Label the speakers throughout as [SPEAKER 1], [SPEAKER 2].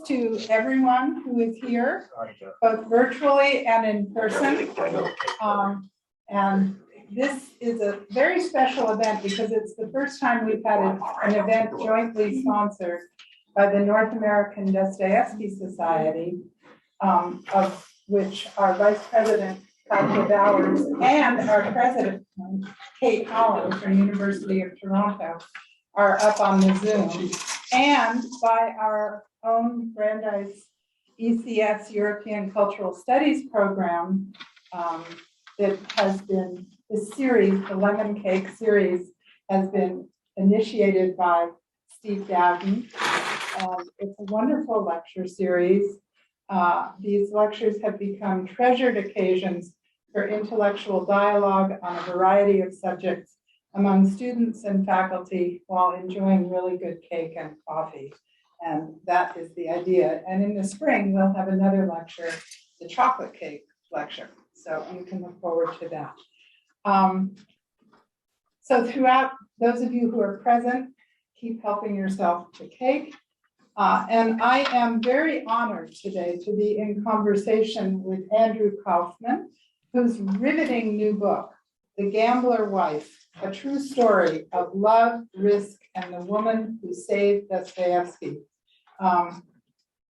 [SPEAKER 1] Greetings to everyone who is here, both virtually and in person. And this is a very special event because it's the first time we've had an event jointly sponsored by the North American Dostoevsky Society, of which our Vice President, Katja Bowers, and our President, Kate Holland from University of Toronto, are up on the Zoom, and by our own Brandeis ECS European Cultural Studies program that has been, this series, the Lemon Cake series, has been initiated by Steve Dowden. It's a wonderful lecture series. These lectures have become treasured occasions for intellectual dialogue on a variety of subjects among students and faculty while enjoying really good cake and coffee. And that is the idea. And in the spring, we'll have another lecture, the chocolate cake lecture. So you can look forward to that. So throughout, those of you who are present, keep helping yourself to cake. And I am very honored today to be in conversation with Andrew Kaufman, whose riveting new book, The Gambler Wife, a true story of love, risk, and the woman who saved Dostoevsky.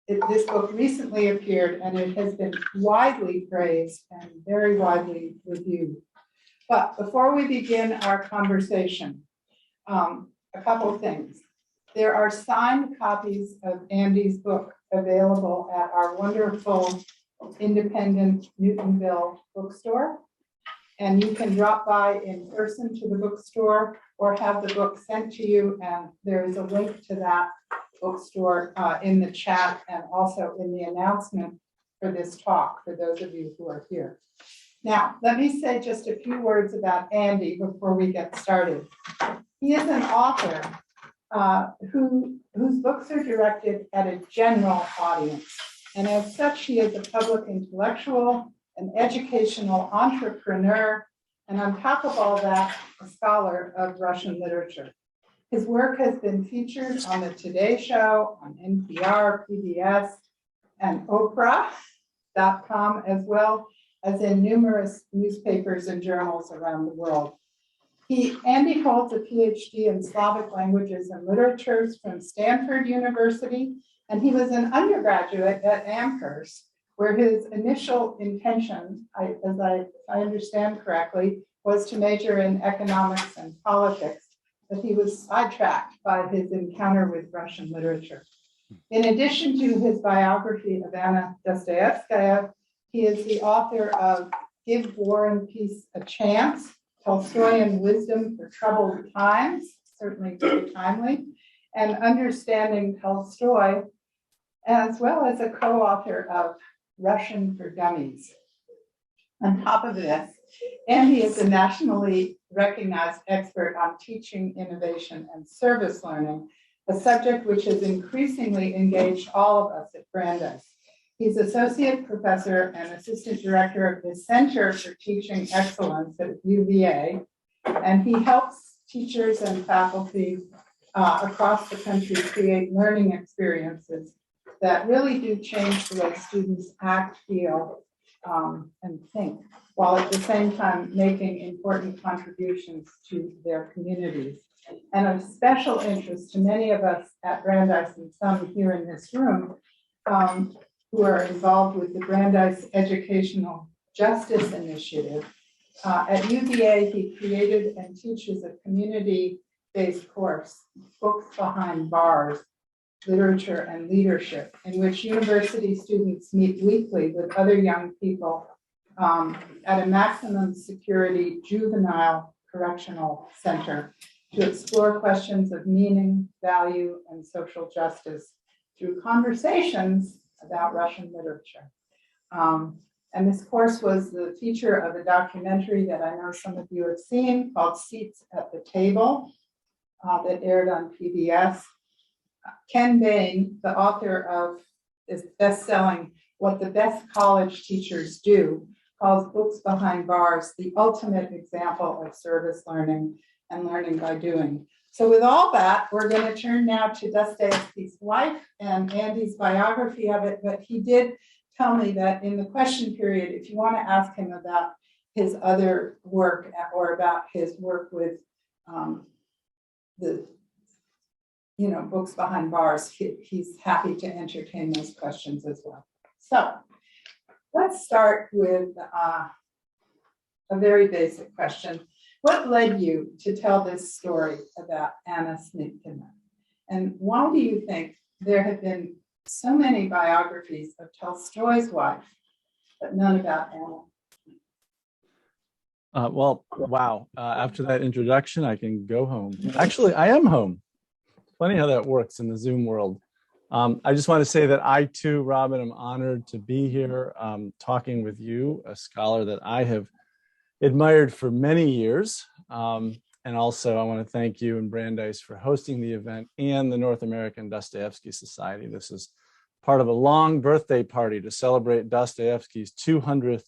[SPEAKER 1] This book recently appeared and it has been widely praised and very widely reviewed. But before we begin our conversation, a couple of things. There are signed copies of Andy's book available at our wonderful independent Newtonville bookstore. And you can drop by in person to the bookstore or have the book sent to you. And there is a link to that bookstore in the chat and also in the announcement for this talk for those of you who are here. Now, let me say just a few words about Andy before we get started. He is an author whose books are directed at a general audience. And as such, he is a public intellectual, an educational entrepreneur, and on top of all that, a scholar of Russian literature. His work has been featured on the Today Show, on NPR, PBS, and Oprah.com, as well as in numerous newspapers and journals around the world. Andy holds a PhD in Slavic languages and literatures from Stanford University, and he was an undergraduate at Amherst, where his initial intention, as I understand correctly, was to major in economics and politics, but he was sidetracked by his encounter with Russian literature. In addition to his biography of Anna Dostoevskaya, he is the author of Give War and Peace a Chance, Tolstoyan Wisdom for Troubled Times, certainly very timely, and Understanding Tolstoy, as well as a co-author of Russian for Dummies. On top of this, Andy is a nationally recognized expert on teaching, innovation, and service learning, a subject which has increasingly engaged all of us at Brandeis. He's associate professor and assistant director of the Center for Teaching Excellence at UVA, and he helps teachers and faculty across the country create learning experiences that really do change the way students act, feel, and think, while at the same time making important contributions to their communities. And of special interest to many of us at Brandeis and some here in this room who are involved with the Brandeis Educational Justice Initiative. At UVA, he created and teaches a community-based course, Books Behind Bars, Literature and Leadership, in which university students meet weekly with other young people at a maximum security juvenile correctional center to explore questions of meaning, value, and social justice through conversations about Russian literature. And this course was the feature of a documentary that I know some of you have seen called Seats at the Table that aired on PBS. Ken Bain, the author of this best-selling What the Best College Teachers Do, calls Books Behind Bars the ultimate example of service learning and learning by doing. So with all that, we're going to turn now to Dostoevsky's life and Andy's biography of it. But he did tell me that in the question period, if you want to ask him about his other work or about his work with the books behind bars, he's happy to entertain those questions as well. So let's start with a very basic question. What led you to tell this story about Anna Snitkina? And why do you think there have been so many biographies of Tolstoy's wife, but none about Anna?
[SPEAKER 2] Well, wow. After that introduction, I can go home. Actually, I am home. Funny how that works in the Zoom world. I just want to say that I too, Robin, am honored to be here talking with you, a scholar that I have admired for many years. And also I want to thank you and Brandeis for hosting the event and the North American Dostoevsky Society. This is part of a long birthday party to celebrate Dostoevsky's 200th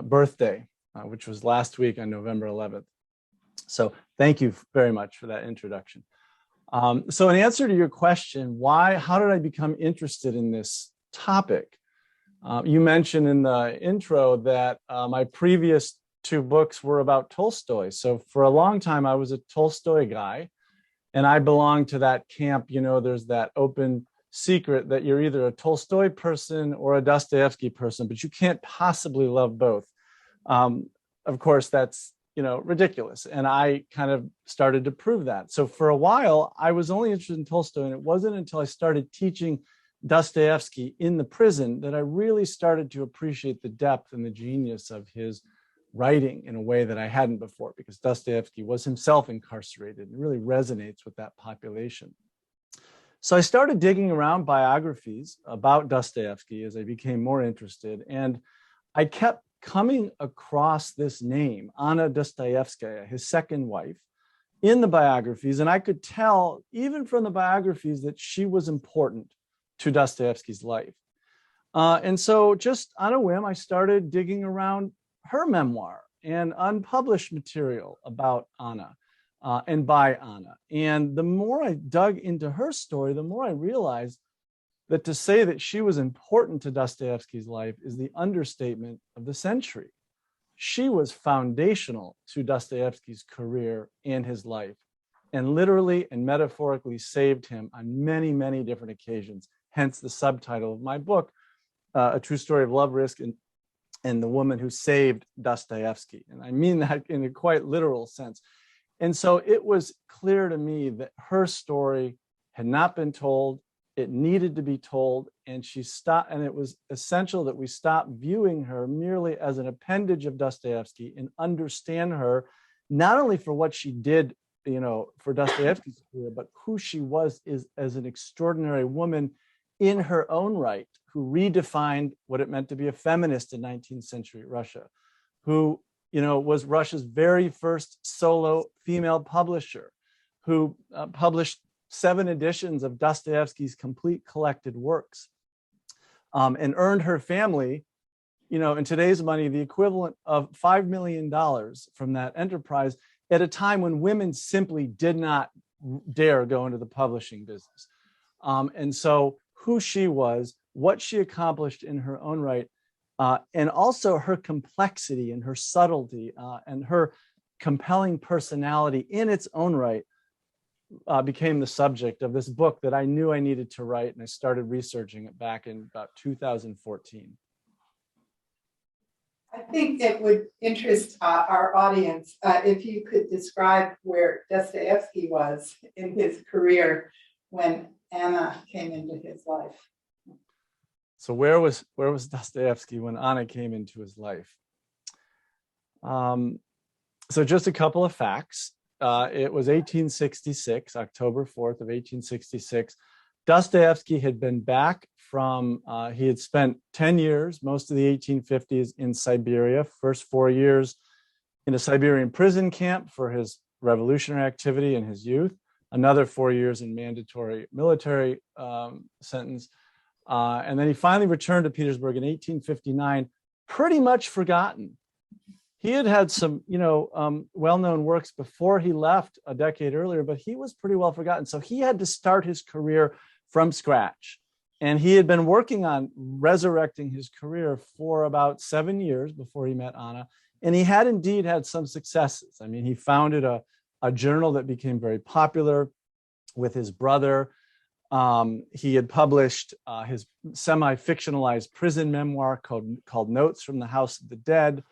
[SPEAKER 2] birthday, which was last week on November 11th. So thank you very much for that introduction. So in answer to your question, how did I become interested in this topic? You mentioned in the intro that my previous two books were about Tolstoy. So for a long time, I was a Tolstoy guy, and I belonged to that camp. There's that open secret that you're either a Tolstoy person or a Dostoevsky person, but you can't possibly love both. Of course, that's ridiculous. And I kind of started to prove that. So for a while, I was only interested in Tolstoy, and it wasn't until I started teaching Dostoevsky in the prison that I really started to appreciate the depth and the genius of his writing in a way that I hadn't before, because Dostoevsky was himself incarcerated and really resonates with that population. So I started digging around biographies about Dostoevsky as I became more interested, and I kept coming across this name, Anna Dostoevskaya, his second wife, in the biographies, and I could tell, even from the biographies, that she was important to Dostoevsky's life. And so just on a whim, I started digging around her memoir and unpublished material about Anna and by Anna. And the more I dug into her story, the more I realized that to say that she was important to Dostoevsky's life is the understatement of the century. She was foundational to Dostoevsky's career and his life, and literally and metaphorically saved him on many, many different occasions. Hence the subtitle of my book, A True Story of Love, Risk, and the Woman Who Saved Dostoevsky. And I mean that in a quite literal sense. And so it was clear to me that her story had not been told. It needed to be told, and it was essential that we stop viewing her merely as an appendage of Dostoevsky and understand her not only for what she did, for Dostoevsky's career, but who she was as an extraordinary woman in her own right, who redefined what it meant to be a feminist in 19th century Russia, who, was Russia's very first solo female publisher, who published 7 editions of Dostoevsky's complete collected works, and earned her family, in today's money, the equivalent of $5 million from that enterprise at a time when women simply did not dare go into the publishing business. And so who she was, what she accomplished in her own right, and also her complexity and her subtlety and her compelling personality in its own right, became the subject of this book that I knew I needed to write, and I started researching it back in about 2014.
[SPEAKER 1] I think it would interest our audience if you could describe where Dostoevsky was in his career when Anna came into his life.
[SPEAKER 2] So where was Dostoevsky when Anna came into his life? So just a couple of facts. It was 1866, October 4th of 1866. Dostoevsky had been back from, he had spent 10 years, most of the 1850s, in Siberia, first 4 years in a Siberian prison camp for his revolutionary activity in his youth, another 4 years in mandatory military sentence. And then he finally returned to Petersburg in 1859, pretty much forgotten. he had had some, well-known works before he left a decade earlier, but he was pretty well forgotten. So he had to start his career from scratch. And he had been working on resurrecting his career for about 7 years before he met Anna. And he had indeed had some successes. I mean, he founded a journal that became very popular with his brother. He had published his semi-fictionalized prison memoir called Notes from the House of the Dead.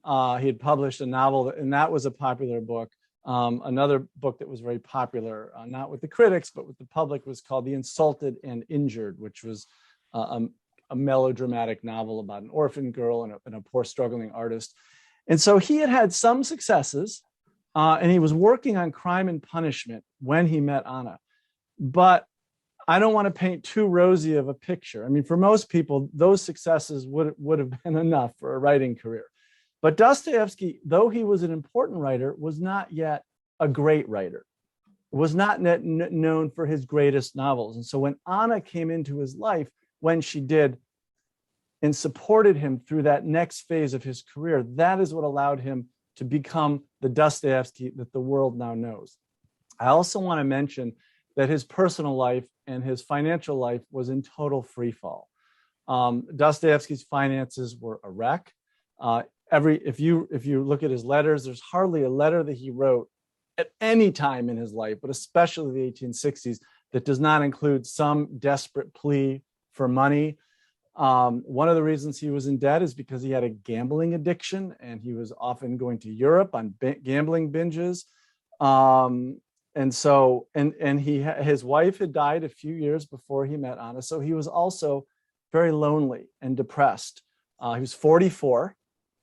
[SPEAKER 2] He had published a novel, and that was a popular book. Another book that was very popular, not with the critics, but with the public, was called The Insulted and Injured, which was a melodramatic novel about an orphan girl and a poor struggling artist. And so he had had some successes, and he was working on Crime and Punishment when he met Anna. But I don't want to paint too rosy of a picture. I mean, for most people, those successes would have been enough for a writing career. But Dostoevsky, though he was an important writer, was not yet a great writer, was not known for his greatest novels. And so when Anna came into his life, when she did, and supported him through that next phase of his career, that is what allowed him to become the Dostoevsky that the world now knows. I also want to mention that his personal life and his financial life was in total free fall. Dostoevsky's finances were a wreck. If you look at his letters, there's hardly a letter that he wrote at any time in his life, but especially the 1860s, that does not include some desperate plea for money. One of the reasons he was in debt is because he had a gambling addiction, and he was often going to Europe on gambling binges. His wife had died a few years before he met Anna, so he was also very lonely and depressed. He was 44.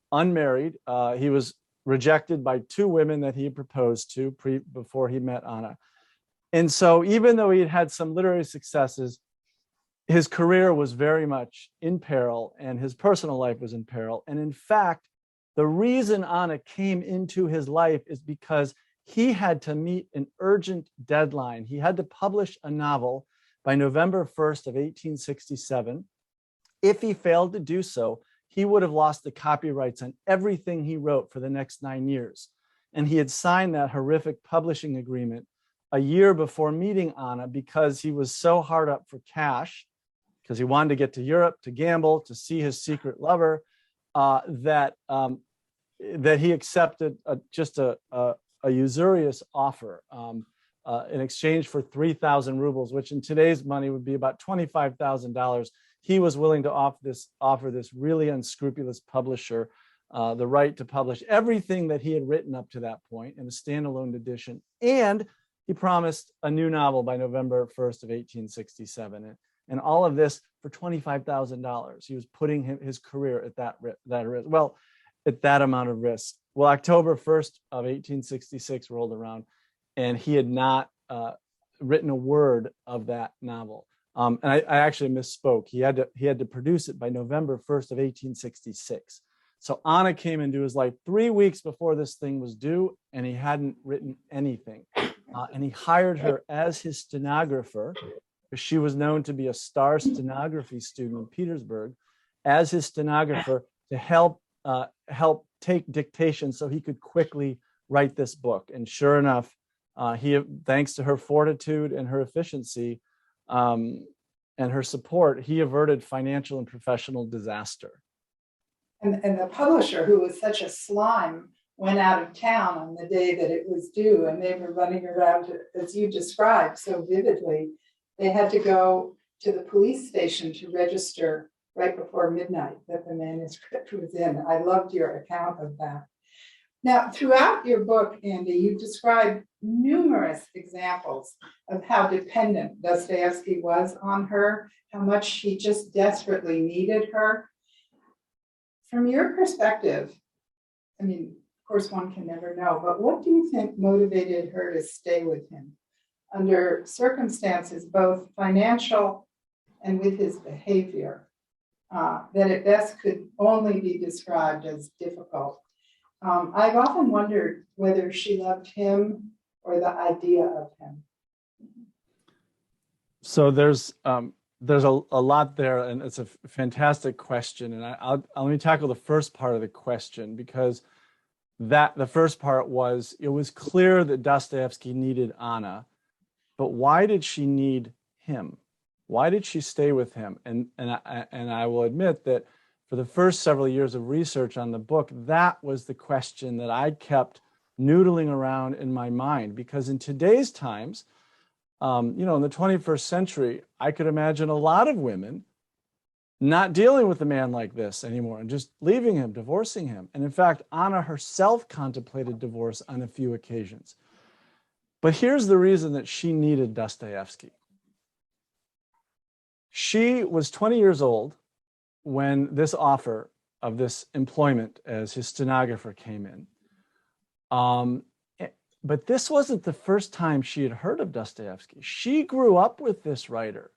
[SPEAKER 2] Unmarried. He was rejected by 2 women that he had proposed to before he met Anna. And so even though he had had some literary successes, his career was very much in peril, and his personal life was in peril. And in fact, the reason Anna came into his life is because he had to meet an urgent deadline. He had to publish a novel by November 1st of 1867. If he failed to do so, he would have lost the copyrights on everything he wrote for the next 9 years. And he had signed that horrific publishing agreement a year before meeting Anna because he was so hard up for cash, because he wanted to get to Europe, to gamble, to see his secret lover, that he accepted just a usurious offer in exchange for 3,000 rubles, which in today's money would be about $25,000. He was willing to offer this really unscrupulous publisher the right to publish everything that he had written up to that point in a standalone edition. And he promised a new novel by November 1st of 1867. And all of this for $25,000. He was putting his career at that risk. Well, at that amount of risk. Well, October 1st of 1866 rolled around, and he had not written a word of that novel. And I actually misspoke. He had to produce it by November 1st of 1866. So Anna came into his life 3 weeks before this thing was due, and he hadn't written anything. And he hired her as his stenographer, because she was known to be a star stenography student in Petersburg, as his stenographer to help take dictation so he could quickly write this book. And sure enough, thanks to her fortitude and her efficiency, and her support, he averted financial and professional disaster.
[SPEAKER 1] And the publisher, who was such a slime, went out of town on the day that it was due, and they were running around, as you described so vividly. They had to go to the police station to register right before midnight that the manuscript was in. I loved your account of that. Now, throughout your book, Andy, you describe numerous examples of how dependent Dostoevsky was on her, how much he just desperately needed her. From your perspective, I mean, of course, one can never know, but what do you think motivated her to stay with him under circumstances both financial and with his behavior that at best could only be described as difficult? I've often wondered whether she loved him or the idea of him.
[SPEAKER 2] So there's a lot there, and it's a fantastic question. And let me tackle the first part of the question, because that the first part was, it was clear that Dostoevsky needed Anna, but why did she need him? Why did she stay with him? And I will admit that for the first several years of research on the book, that was the question that I kept noodling around in my mind, because in today's times, in the 21st century, I could imagine a lot of women not dealing with a man like this anymore and just leaving him, divorcing him. And in fact, Anna herself contemplated divorce on a few occasions. But here's the reason that she needed Dostoevsky. She was 20 years old when this offer of this employment as his stenographer came in. But this wasn't the first time she had heard of Dostoevsky. She grew up with this writer.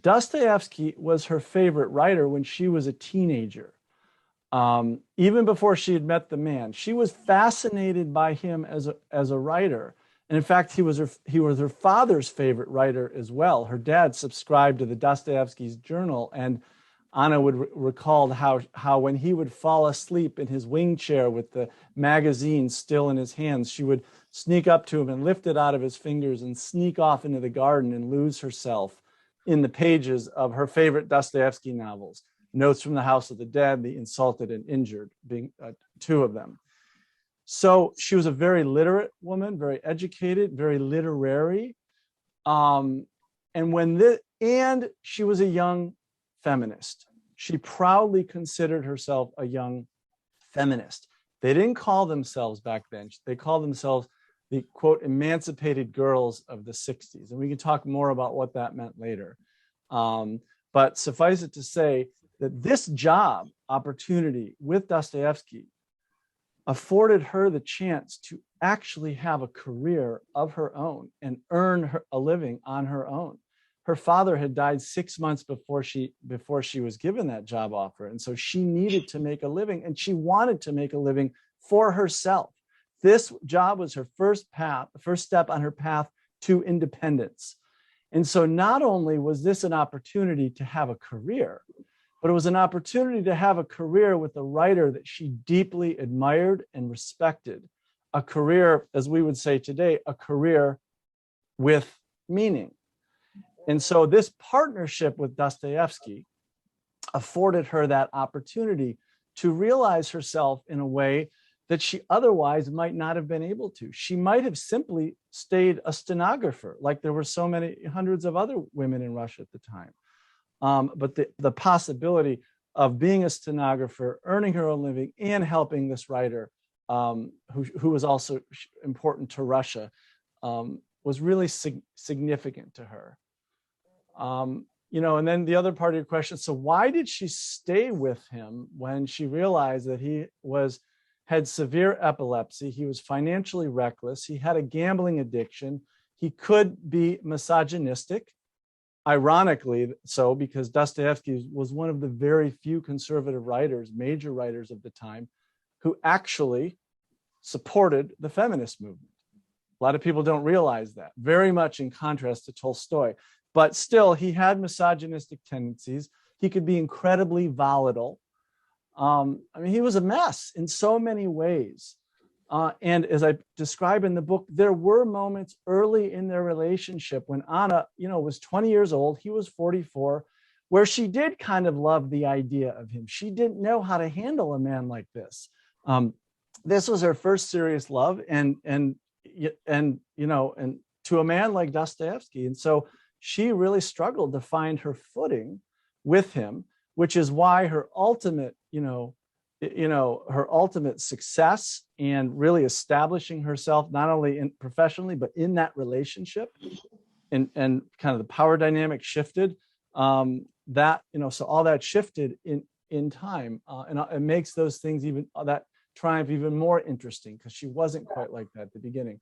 [SPEAKER 2] Dostoevsky was her favorite writer when she was a teenager. Even before she had met the man, she was fascinated by him as a writer. And in fact, he was her father's favorite writer as well. Her dad subscribed to the Dostoevsky's journal, and Anna would recall how when he would fall asleep in his wing chair with the magazine still in his hands, she would sneak up to him and lift it out of his fingers and sneak off into the garden and lose herself in the pages of her favorite Dostoevsky novels, Notes from the House of the Dead, The Insulted and Injured, being two of them. So she was a very literate woman, very educated, very literary. And she was a young feminist. She proudly considered herself a young feminist. They didn't call themselves back then. They called themselves the, quote, emancipated girls of the 60s. And we can talk more about what that meant later. But suffice it to say that this job opportunity with Dostoevsky afforded her the chance to actually have a career of her own and earn a living on her own. Her father had died 6 months before she was given that job offer. And so she needed to make a living, and she wanted to make a living for herself. This job was her first step on her path to independence. And so not only was this an opportunity to have a career, but it was an opportunity to have a career with a writer that she deeply admired and respected. A career, as we would say today, a career with meaning. And so this partnership with Dostoevsky afforded her that opportunity to realize herself in a way that she otherwise might not have been able to. She might have simply stayed a stenographer, like there were so many hundreds of other women in Russia at the time. But the possibility of being a stenographer, earning her own living, and helping this writer, who was also important to Russia, was really significant to her. And then the other part of your question, so why did she stay with him when she realized that he had severe epilepsy, he was financially reckless, he had a gambling addiction, he could be misogynistic, ironically so, because Dostoevsky was one of the very few conservative writers, major writers of the time, who actually supported the feminist movement. A lot of people don't realize that, very much in contrast to Tolstoy. But still, he had misogynistic tendencies. He could be incredibly volatile. He was a mess in so many ways. And as I describe in the book, there were moments early in their relationship when Anna, was 20 years old, he was 44, where she did kind of love the idea of him. She didn't know how to handle a man like this. This was her first serious love, and to a man like Dostoevsky. And so she really struggled to find her footing with him, which is why her ultimate, her ultimate success and really establishing herself not only professionally but in that relationship, and kind of the power dynamic shifted. So all that shifted in time, and it makes those things that triumph even more interesting, because she wasn't quite like that at the beginning.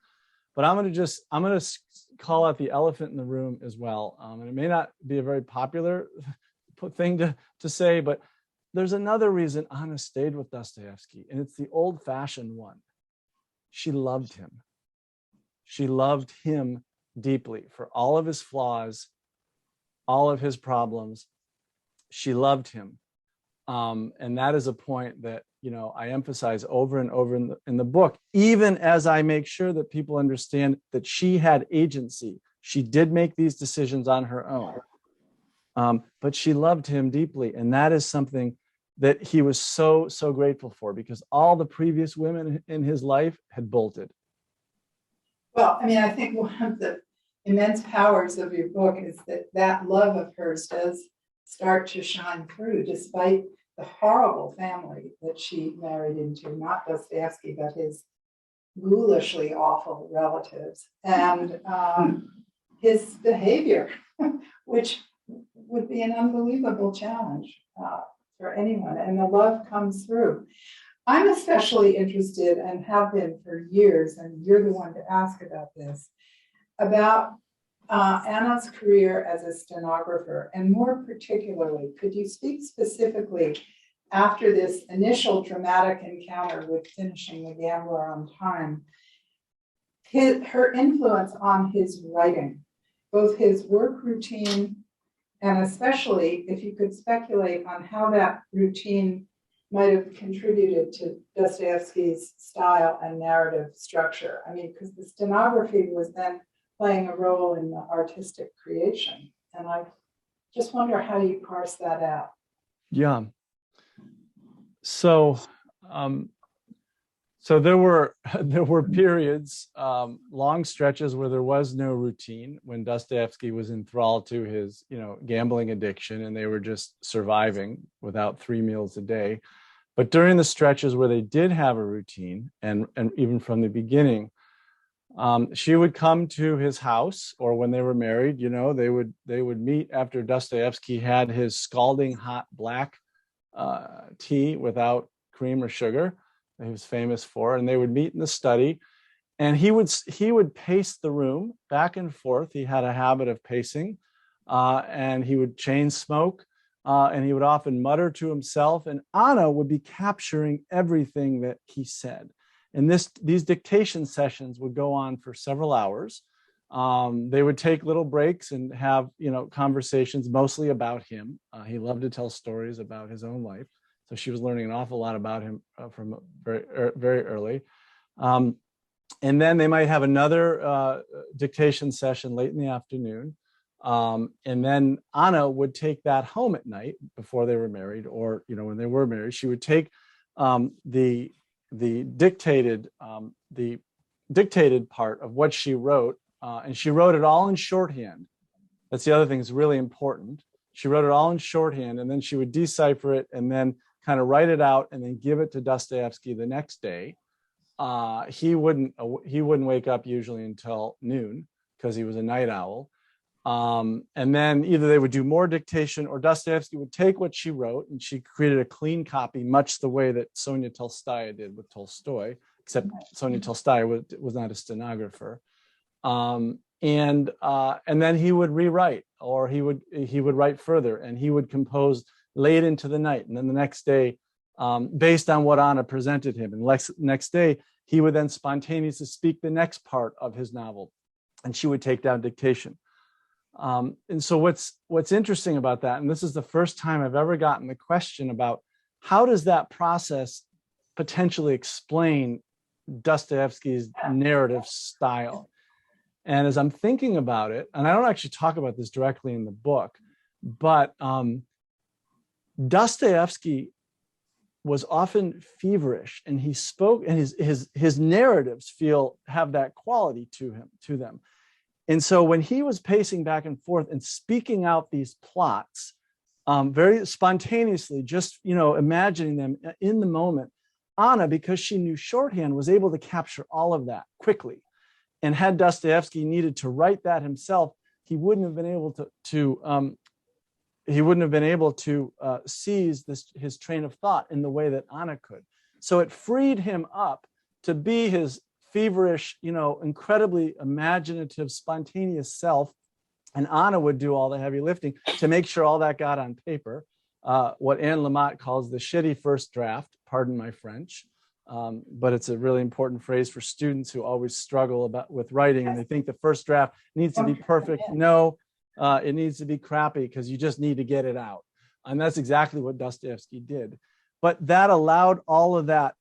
[SPEAKER 2] But I'm going to call out the elephant in the room as well. And it may not be a very popular thing to say, but there's another reason Anna stayed with Dostoevsky, and it's the old-fashioned one. She loved him. She loved him deeply for all of his flaws, all of his problems. She loved him. And that is a point that, I emphasize over and over in the book, even as I make sure that people understand that she had agency. She did make these decisions on her own, but she loved him deeply. And that is something that he was so grateful for, because all the previous women in his life had bolted.
[SPEAKER 1] Well, I mean, I think one of the immense powers of your book is that love of hers does start to shine through, despite the horrible family that she married into, not Dostoevsky, but his ghoulishly awful relatives, and his behavior, which would be an unbelievable challenge for anyone, and the love comes through. I'm especially interested, and have been for years, and you're the one to ask about this, about Anna's career as a stenographer, and more particularly, could you speak specifically after this initial dramatic encounter with finishing The Gambler on Time, her influence on his writing, both his work routine, and especially if you could speculate on how that routine might have contributed to Dostoevsky's style and narrative structure. I mean, because the stenography was then playing a role in the artistic creation. And I just wonder how you parse that out.
[SPEAKER 2] Yeah. So there were periods, long stretches where there was no routine, when Dostoevsky was enthralled to his, gambling addiction, and they were just surviving without 3 meals a day. But during the stretches where they did have a routine, and even from the beginning, she would come to his house, or when they were married, they would meet after Dostoevsky had his scalding hot black tea without cream or sugar that he was famous for, and they would meet in the study, and he would pace the room back and forth. He had a habit of pacing, and he would chain smoke, and he would often mutter to himself, and Anna would be capturing everything that he said. And these dictation sessions would go on for several hours. They would take little breaks and have, conversations mostly about him. He loved to tell stories about his own life. So she was learning an awful lot about him from very early. And then they might have another dictation session late in the afternoon. And then Anna would take that home at night before they were married, or, when they were married. She would take the dictated part of what she wrote, and she wrote it all in shorthand. That's the other thing that's really important. She wrote it all in shorthand, and then she would decipher it and then kind of write it out and then give it to Dostoevsky the next day. He wouldn't wake up usually until noon, because he was a night owl. And then either they would do more dictation, or Dostoevsky would take what she wrote, and she created a clean copy, much the way that Sonia Tolstoy did with Tolstoy, except Sonia Tolstoy was not a stenographer. And then he would rewrite, or he would write further, and he would compose late into the night. And then the next day, based on what Anna presented him, and next day, he would then spontaneously speak the next part of his novel, and she would take down dictation. And so what's interesting about that, and this is the first time I've ever gotten the question about how does that process potentially explain Dostoevsky's narrative style? And as I'm thinking about it, and I don't actually talk about this directly in the book, but Dostoevsky was often feverish, and he spoke, and his narratives have that quality to them. And so when he was pacing back and forth and speaking out these plots, very spontaneously, just imagining them in the moment, Anna, because she knew shorthand, was able to capture all of that quickly. And had Dostoevsky needed to write that himself, he wouldn't have been able to seize his train of thought in the way that Anna could. So it freed him up to be his feverish, incredibly imaginative, spontaneous self. And Anna would do all the heavy lifting to make sure all that got on paper. What Anne Lamott calls the shitty first draft, pardon my French. But it's a really important phrase for students who always struggle with writing, and they think the first draft needs to be perfect. No, it needs to be crappy, because you just need to get it out. And that's exactly what Dostoevsky did. but that allowed all of that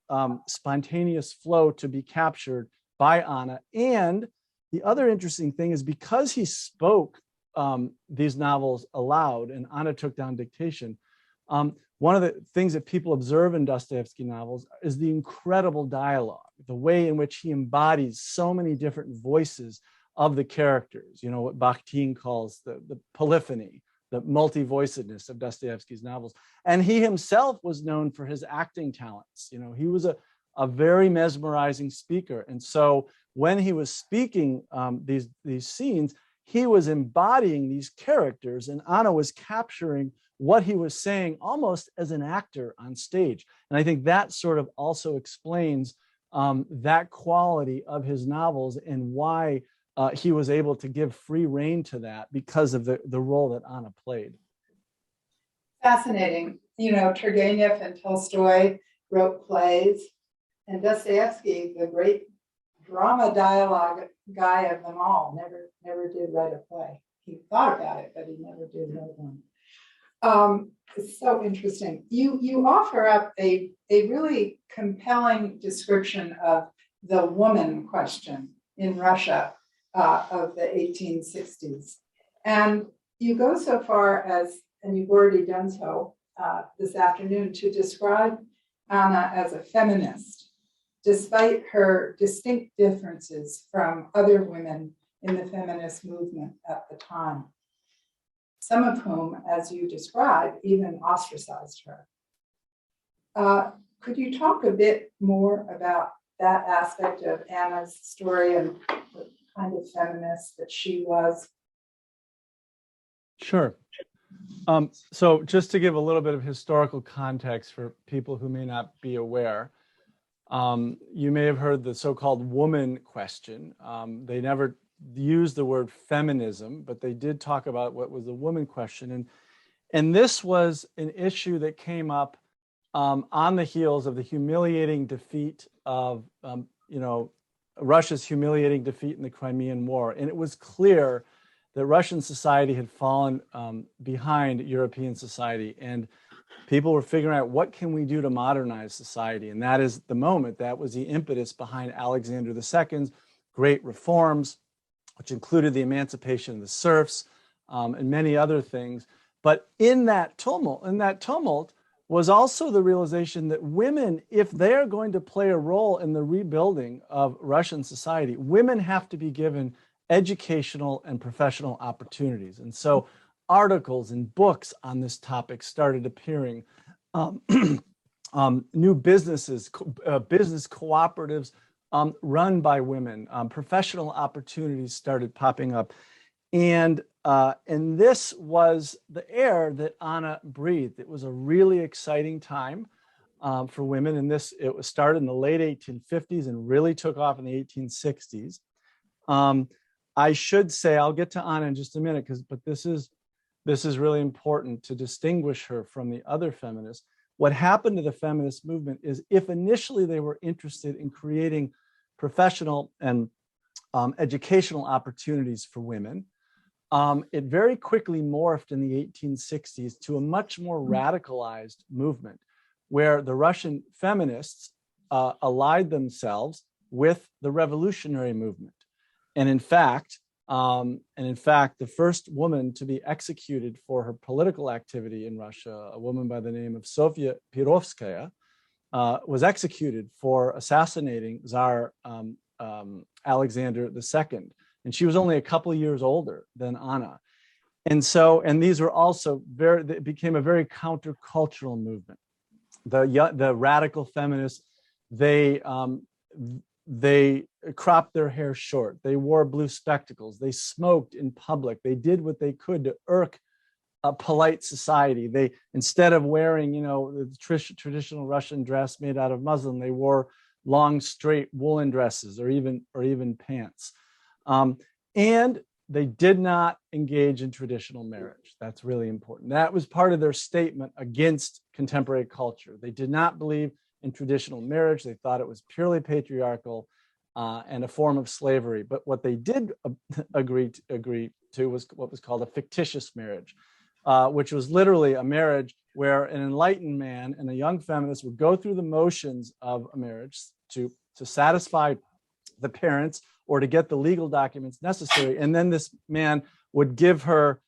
[SPEAKER 2] spontaneous flow to be captured by Anna. And the other interesting thing is because he spoke these novels aloud and Anna took down dictation, one of the things that people observe in Dostoevsky novels is the incredible dialogue, the way in which he embodies so many different voices of the characters, you know, what Bakhtin calls the polyphony, the multi-voicedness of Dostoevsky's novels. And he himself was known for his acting talents. You know, he was a very mesmerizing speaker. And so when he was speaking these scenes, he was embodying these characters, and Anna was capturing what he was saying almost as an actor on stage. And I think that sort of also explains that quality of his novels and why he was able to give free rein to that because of the role that Anna played.
[SPEAKER 1] Fascinating. You know, Turgenev and Tolstoy wrote plays, and Dostoevsky, the great drama dialogue guy of them all, never did write a play. He thought about it, but he never did write one. It's so interesting. You offer up a really compelling description of the woman question in Russia of the 1860s. And you go so far as, and you've already done so this afternoon, to describe Anna as a feminist, despite her distinct differences from other women in the feminist movement at the time, some of whom, as you described, even ostracized her. Could you talk a bit more about that aspect of Anna's story and the kind of feminist that she was?
[SPEAKER 2] Sure. So just to give a little bit of historical context for people who may not be aware, you may have heard the so-called woman question. They never used the word feminism, but they did talk about what was the woman question. And this was an issue that came up on the heels of the humiliating defeat of, Russia's humiliating defeat in the Crimean War. And it was clear that Russian society had fallen behind European society. And people were figuring out, what can we do to modernize society? And that is the moment, that was the impetus behind Alexander II's great reforms, which included the emancipation of the serfs and many other things. But in that tumult was also the realization that women, if they're going to play a role in the rebuilding of Russian society, women have to be given educational and professional opportunities. And so articles and books on this topic started appearing. New businesses, business cooperatives run by women, professional opportunities started popping up. And this was the air that Anna breathed. It was a really exciting time for women. And it was started in the late 1850s and really took off in the 1860s. I should say, I'll get to Anna in just a minute, but this is really important to distinguish her from the other feminists. What happened to the feminist movement is, if initially they were interested in creating professional and educational opportunities for women, it very quickly morphed in the 1860s to a much more radicalized movement, where the Russian feminists allied themselves with the revolutionary movement. And in fact, the first woman to be executed for her political activity in Russia, a woman by the name of Sofia Perovskaya, was executed for assassinating Tsar Alexander II. And she was only a couple of years older than Anna. And these were also it became a very countercultural movement. The radical feminists, they cropped their hair short. They wore blue spectacles. They smoked in public. They did what they could to irk a polite society. They, instead of wearing, the traditional Russian dress made out of muslin, they wore long, straight woolen dresses or even pants. And they did not engage in traditional marriage. That's really important. That was part of their statement against contemporary culture. They did not believe in traditional marriage. They thought it was purely patriarchal and a form of slavery. But what they did agree to was what was called a fictitious marriage, which was literally a marriage where an enlightened man and a young feminist would go through the motions of a marriage to satisfy the parents or to get the legal documents necessary. And then this man would give her,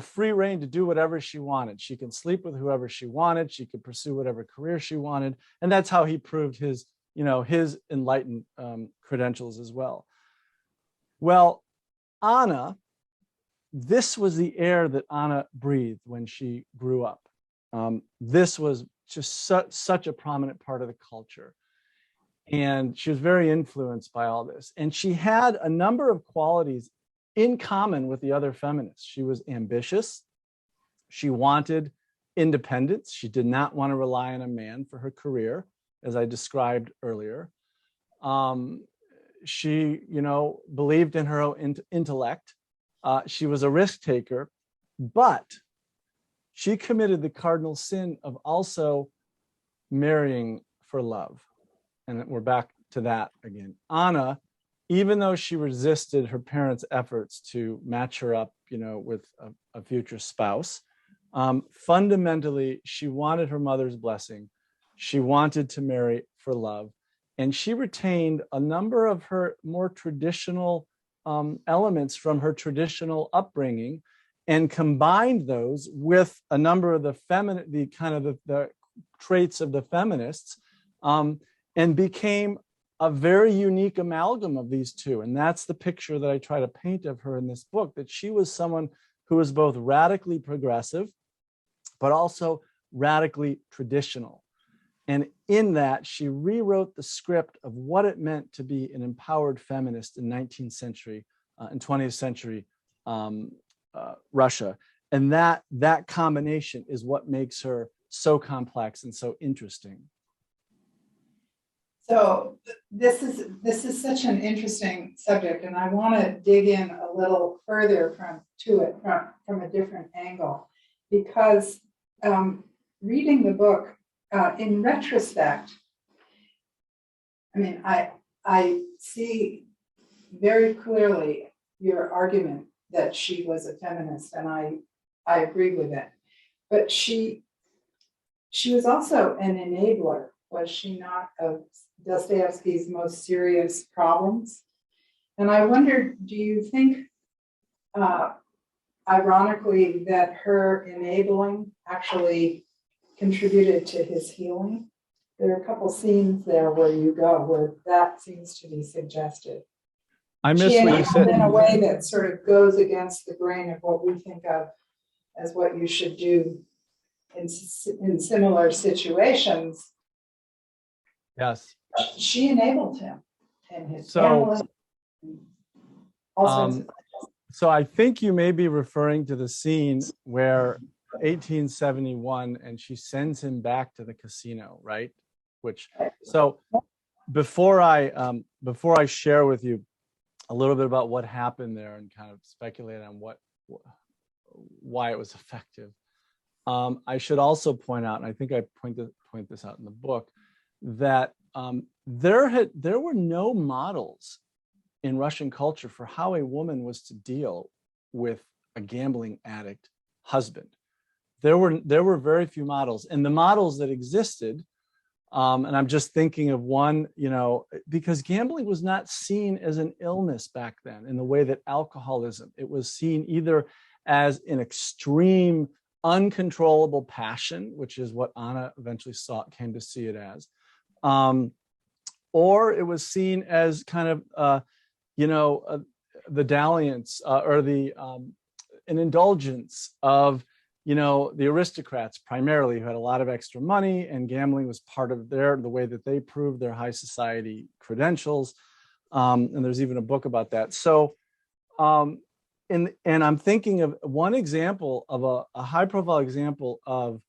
[SPEAKER 2] free reign to do whatever she wanted. She can sleep with whoever she wanted. She could pursue whatever career she wanted. And that's how he proved his enlightened credentials as well. Well, Anna, this was the air that Anna breathed when she grew up. This was just such a prominent part of the culture. And she was very influenced by all this. And she had a number of qualities in common with the other feminists. She was ambitious. She wanted independence. She did not want to rely on a man for her career, as I described earlier. She, believed in her own intellect. She was a risk taker, but she committed the cardinal sin of also marrying for love. And we're back to that again. Anna, even though she resisted her parents' efforts to match her up, with a future spouse, fundamentally, she wanted her mother's blessing. She wanted to marry for love. And she retained a number of her more traditional elements from her traditional upbringing and combined those with a number of the traits of the feminists, and became a very unique amalgam of these two. And that's the picture that I try to paint of her in this book, that she was someone who was both radically progressive, but also radically traditional. And in that, she rewrote the script of what it meant to be an empowered feminist in 19th century and 20th century Russia. And that combination is what makes her so complex and so interesting.
[SPEAKER 1] So this is such an interesting subject, and I want to dig in a little further from a different angle, because reading the book in retrospect, I see very clearly your argument that she was a feminist, and I agree with it. But she was also an enabler, was she not, of Dostoevsky's most serious problems? And I wonder, do you think, ironically, that her enabling actually contributed to his healing? There are a couple scenes there where that seems to be suggested.
[SPEAKER 2] I miss what you said.
[SPEAKER 1] In a way that sort of goes against the grain of what we think of as what you should do in similar situations.
[SPEAKER 2] Yes.
[SPEAKER 1] She enabled him and his
[SPEAKER 2] So,
[SPEAKER 1] family.
[SPEAKER 2] So I think you may be referring to the scene where 1871 and she sends him back to the casino, right? Before I share with you a little bit about what happened there and kind of speculate on why it was effective, I should also point out, and I think I point this out in the book, that there were no models in Russian culture for how a woman was to deal with a gambling addict husband. There were very few models, and the models that existed, and I'm just thinking of one, because gambling was not seen as an illness back then in the way that alcoholism. It was seen either as an extreme, uncontrollable passion, which is what Anna eventually came to see it as, or it was seen as kind of, the dalliance or an indulgence of, the aristocrats primarily, who had a lot of extra money, and gambling was part of the way that they proved their high society credentials. And there's even a book about that. So, and I'm thinking of one example of a high profile example of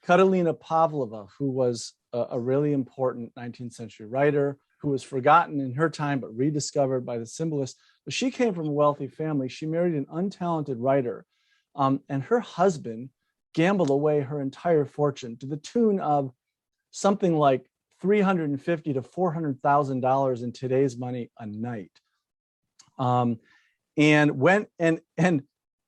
[SPEAKER 2] Katerina Pavlova, who was a really important 19th century writer who was forgotten in her time, but rediscovered by the symbolists. But she came from a wealthy family. She married an untalented writer, and her husband gambled away her entire fortune to the tune of something like $350,000 to $400,000 in today's money a night. And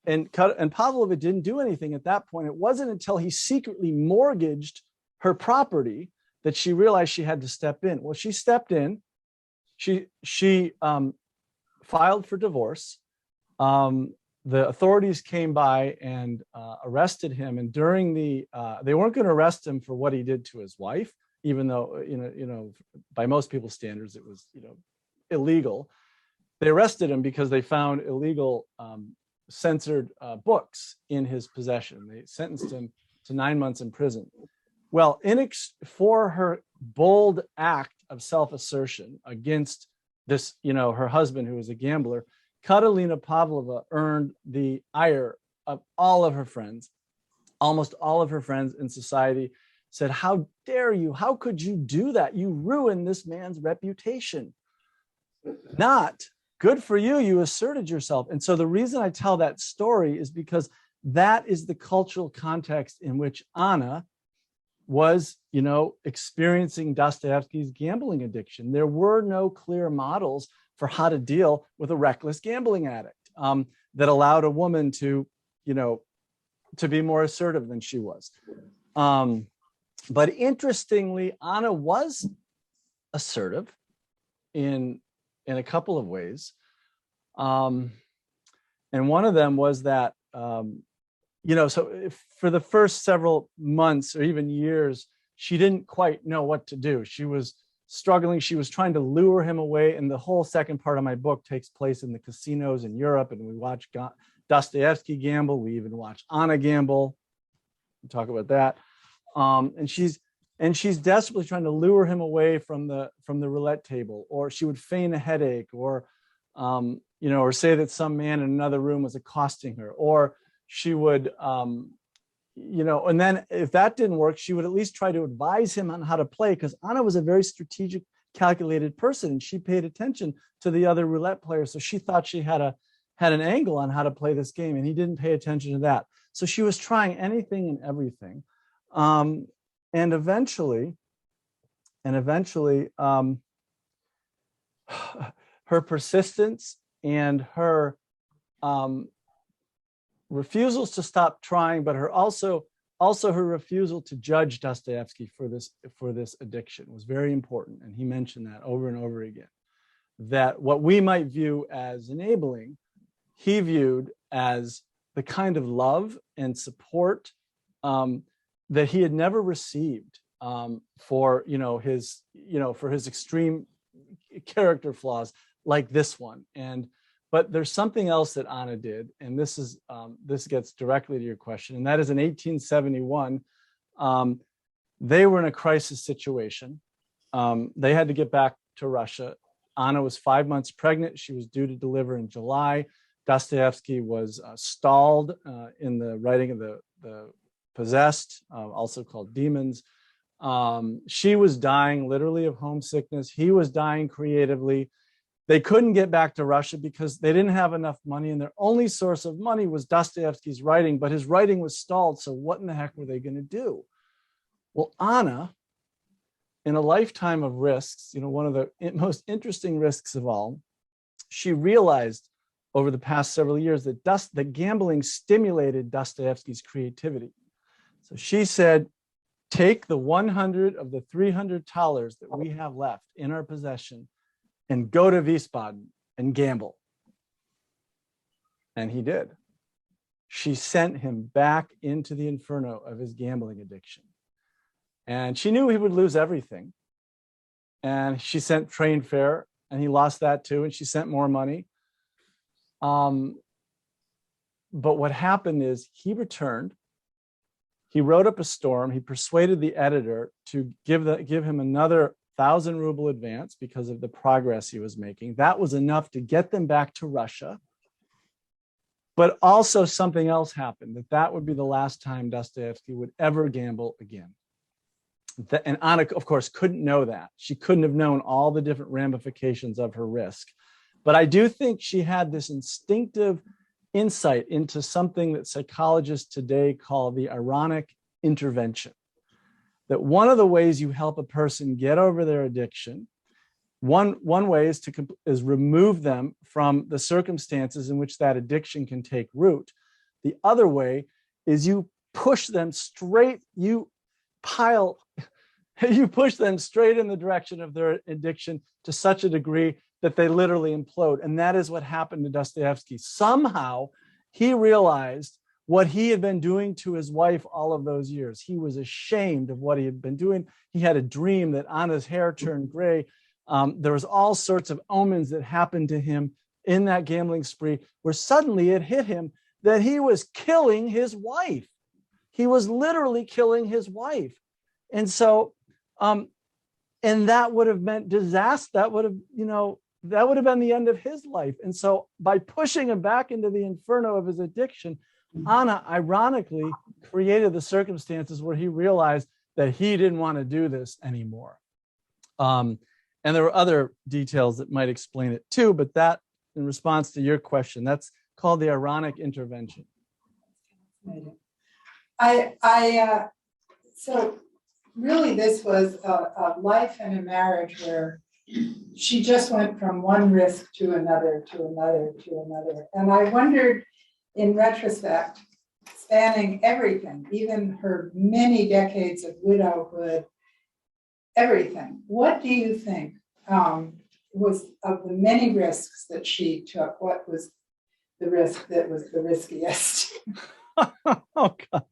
[SPEAKER 2] Pavlova didn't do anything at that point. It wasn't until he secretly mortgaged her property that she realized she had to step in. Well, she stepped in. She filed for divorce. The authorities came by and arrested him. And during they weren't going to arrest him for what he did to his wife, even though by most people's standards it was illegal. They arrested him because they found illegal censored books in his possession. They sentenced him to 9 months in prison. Well, for her bold act of self-assertion against this, her husband, who was a gambler, Katerina Pavlova earned the ire of all of her friends. Almost all of her friends in society said, "How dare you? How could you do that? You ruined this man's reputation." Not good for you. You asserted yourself. And so the reason I tell that story is because that is the cultural context in which Anna was, experiencing Dostoevsky's gambling addiction. There were no clear models for how to deal with a reckless gambling addict that allowed a woman to be more assertive than she was. But interestingly, Anna was assertive in a couple of ways. And one of them was that, so for the first several months or even years, she didn't quite know what to do. She was struggling. She was trying to lure him away. And the whole second part of my book takes place in the casinos in Europe. And we watch Dostoevsky gamble. We even watch Anna gamble. We'll talk about that. And she's desperately trying to lure him away from the roulette table, or she would feign a headache, or or say that some man in another room was accosting her, or she would and then if that didn't work, she would at least try to advise him on how to play, because Anna was a very strategic, calculated person, and she paid attention to the other roulette players. So she thought she had an angle on how to play this game, and he didn't pay attention to that. So she was trying anything and everything. And eventually, her persistence and her refusals to stop trying, but also her refusal to judge Dostoevsky for this addiction was very important. And he mentioned that over and over again, that what we might view as enabling, he viewed as the kind of love and support that he had never received for his extreme character flaws like this one. But there's something else that Anna did, and this gets directly to your question, and that is in 1871, they were in a crisis situation. They had to get back to Russia. Anna was 5 months pregnant. She was due to deliver in July. Dostoevsky was stalled in the writing of the Possessed, also called Demons. She was dying literally of homesickness. He was dying creatively. They couldn't get back to Russia because they didn't have enough money, and their only source of money was Dostoevsky's writing, but his writing was stalled. So what in the heck were they going to do? Well, Anna, in a lifetime of risks, one of the most interesting risks of all, she realized over the past several years that gambling stimulated Dostoevsky's creativity. So she said, take the 100 of the 300 thalers that we have left in our possession and go to Wiesbaden and gamble. And he did. She sent him back into the inferno of his gambling addiction. And she knew he would lose everything. And she sent train fare, and he lost that too, and she sent more money. But what happened is he returned. He wrote up a storm. He persuaded the editor to give him another 1,000 ruble advance because of the progress he was making. That was enough to get them back to Russia. But also something else happened, that would be the last time Dostoevsky would ever gamble again. And Anna, of course, couldn't know that. She couldn't have known all the different ramifications of her risk. But I do think she had this instinctive insight into something that psychologists today call the ironic intervention. That one of the ways you help a person get over their addiction, one way is remove them from the circumstances in which that addiction can take root. The other way is you push them straight, you push them straight in the direction of their addiction to such a degree that they literally implode. And that is what happened to Dostoevsky. Somehow he realized what he had been doing to his wife all of those years. He was ashamed of what he had been doing. He had a dream that Anna's hair turned gray. There was all sorts of omens that happened to him in that gambling spree, where suddenly it hit him that he was killing his wife. He was literally killing his wife. And so, and that would have meant disaster. That would have been the end of his life. And so by pushing him back into the inferno of his addiction, Anna ironically created the circumstances where he realized that he didn't want to do this anymore. And there were other details that might explain it too, but that, in response to your question, that's called the ironic intervention.
[SPEAKER 1] So really this was a life and a marriage where she just went from one risk to another, to another, to another. And I wondered, in retrospect, spanning everything, even her many decades of widowhood, everything, what do you think was, of the many risks that she took, what was the risk that was the riskiest?
[SPEAKER 2] Oh, God.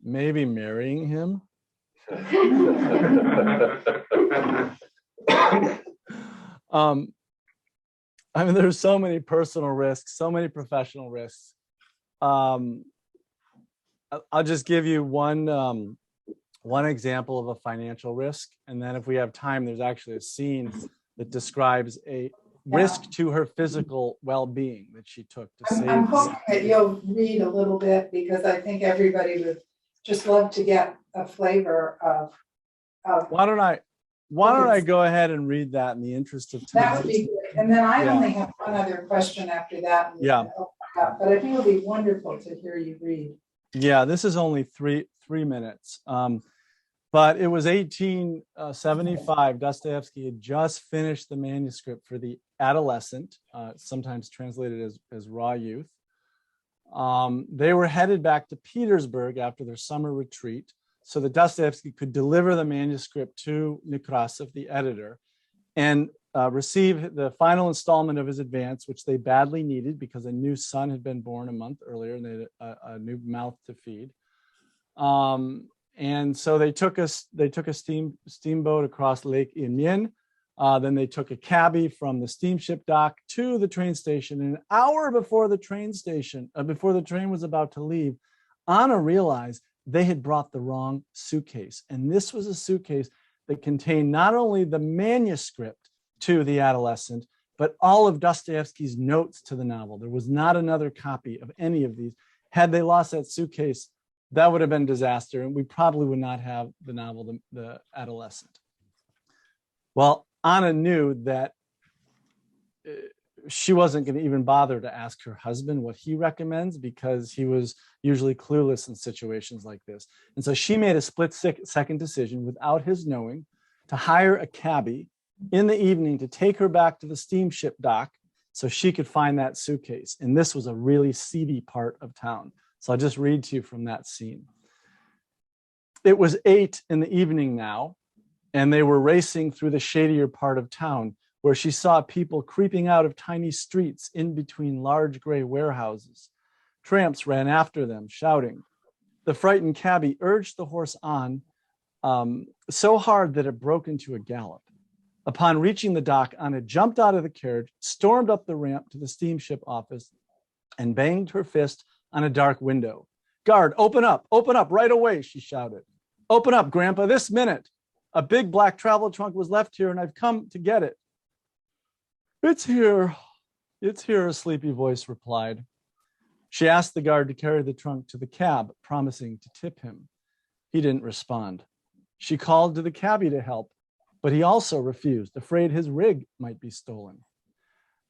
[SPEAKER 2] Maybe marrying him? I mean, there's so many personal risks, so many professional risks. I'll just give you one example of a financial risk. And then if we have time, there's actually a scene that describes a risk to her physical well-being that she took to save.
[SPEAKER 1] I'm hoping that you'll read a little bit, because I think everybody would just love to get a flavor of
[SPEAKER 2] Why don't I go ahead and read that in the interest of time?
[SPEAKER 1] that would be good. And then I only have one other question after that.
[SPEAKER 2] Yeah.
[SPEAKER 1] But I think it would be wonderful to hear you read.
[SPEAKER 2] Yeah, this is only three minutes. But it was 1875. Dostoevsky had just finished the manuscript for The Adolescent, sometimes translated as Raw Youth. They were headed back to Petersburg after their summer retreat so that Dostoevsky could deliver the manuscript to Nekrasov, the editor, and receive the final installment of his advance, which they badly needed because a new son had been born a month earlier and they had a new mouth to feed. And so they took a steamboat across Lake Imyen. Then they took a cabbie from the steamship dock to the train station. And an hour before the train was about to leave, Anna realized they had brought the wrong suitcase. And this was a suitcase that contained not only the manuscript to The Adolescent, but all of Dostoevsky's notes to the novel. There was not another copy of any of these. Had they lost that suitcase, that would have been disaster, and we probably would not have the novel, The Adolescent. Well, Anna knew that she wasn't going to even bother to ask her husband what he recommends, because he was usually clueless in situations like this. And so she made a split-second decision without his knowing to hire a cabbie in the evening to take her back to the steamship dock so she could find that suitcase. And this was a really seedy part of town. So I'll just read to you from that scene. It was 8 p.m. now, and they were racing through the shadier part of town, where she saw people creeping out of tiny streets in between large gray warehouses. Tramps ran after them, shouting. The frightened cabbie urged the horse on so hard that it broke into a gallop. Upon reaching the dock, Anna jumped out of the carriage, stormed up the ramp to the steamship office, and banged her fist on a dark window. "Guard, open up right away," she shouted. "Open up, Grandpa, this minute. A big black travel trunk was left here and I've come to get it." It's here, a sleepy voice replied. She asked the guard to carry the trunk to the cab, promising to tip him. He didn't respond. She called to the cabbie to help, but he also refused, afraid his rig might be stolen.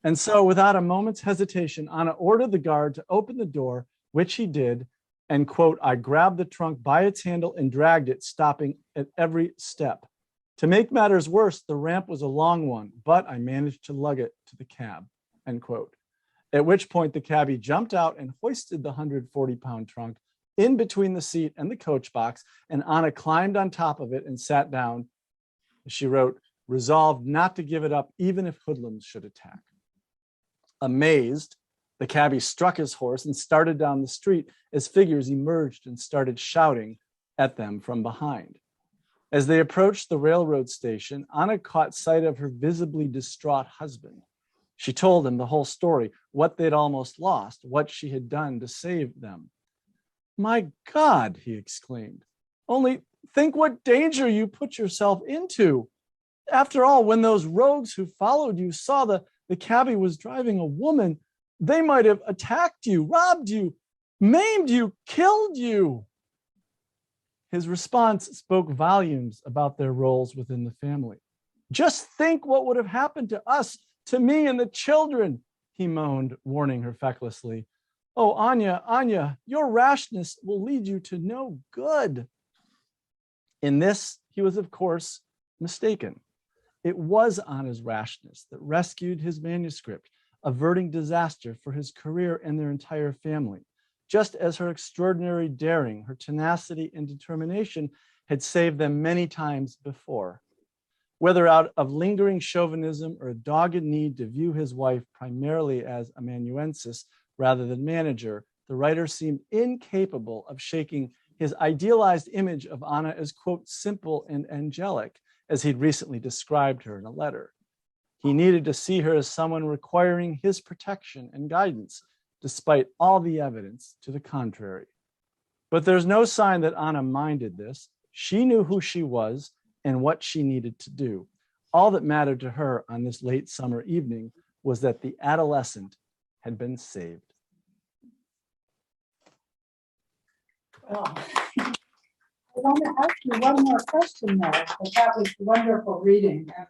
[SPEAKER 2] And so, without a moment's hesitation, Anna ordered the guard to open the door, which he did, and, quote, "I grabbed the trunk by its handle and dragged it, stopping at every step. To make matters worse, the ramp was a long one, but I managed to lug it to the cab," end quote. at which point the cabbie jumped out and hoisted the 140-pound trunk in between the seat and the coach box, and Anna climbed on top of it and sat down. She wrote, resolved not to give it up even if hoodlums should attack. Amazed, the cabbie struck his horse and started down the street as figures emerged and started shouting at them from behind. As they approached the railroad station, Anna caught sight of her visibly distraught husband. She told him the whole story, what they'd almost lost, what she had done to save them. My God, he exclaimed, only think what danger you put yourself into. After all, when those rogues who followed you saw the cabbie was driving a woman, they might have attacked you, robbed you, maimed you, killed you. His response spoke volumes about their roles within the family. Just think what would have happened to us, to me and the children, he moaned, warning her fecklessly. Oh, Anya, your rashness will lead you to no good. In this, he was, of course, mistaken. It was Anna's rashness that rescued his manuscript, averting disaster for his career and their entire family, just as her extraordinary daring, her tenacity and determination had saved them many times before. Whether out of lingering chauvinism or a dogged need to view his wife primarily as amanuensis rather than manager, the writer seemed incapable of shaking his idealized image of Anna as, quote, simple and angelic, as he'd recently described her in a letter. He needed to see her as someone requiring his protection and guidance, despite all the evidence to the contrary. But there's no sign that Anna minded this. She knew who she was and what she needed to do. All that mattered to her on this late summer evening was that the adolescent had been saved.
[SPEAKER 1] Well, I want to ask you one more question there, but that was wonderful reading. And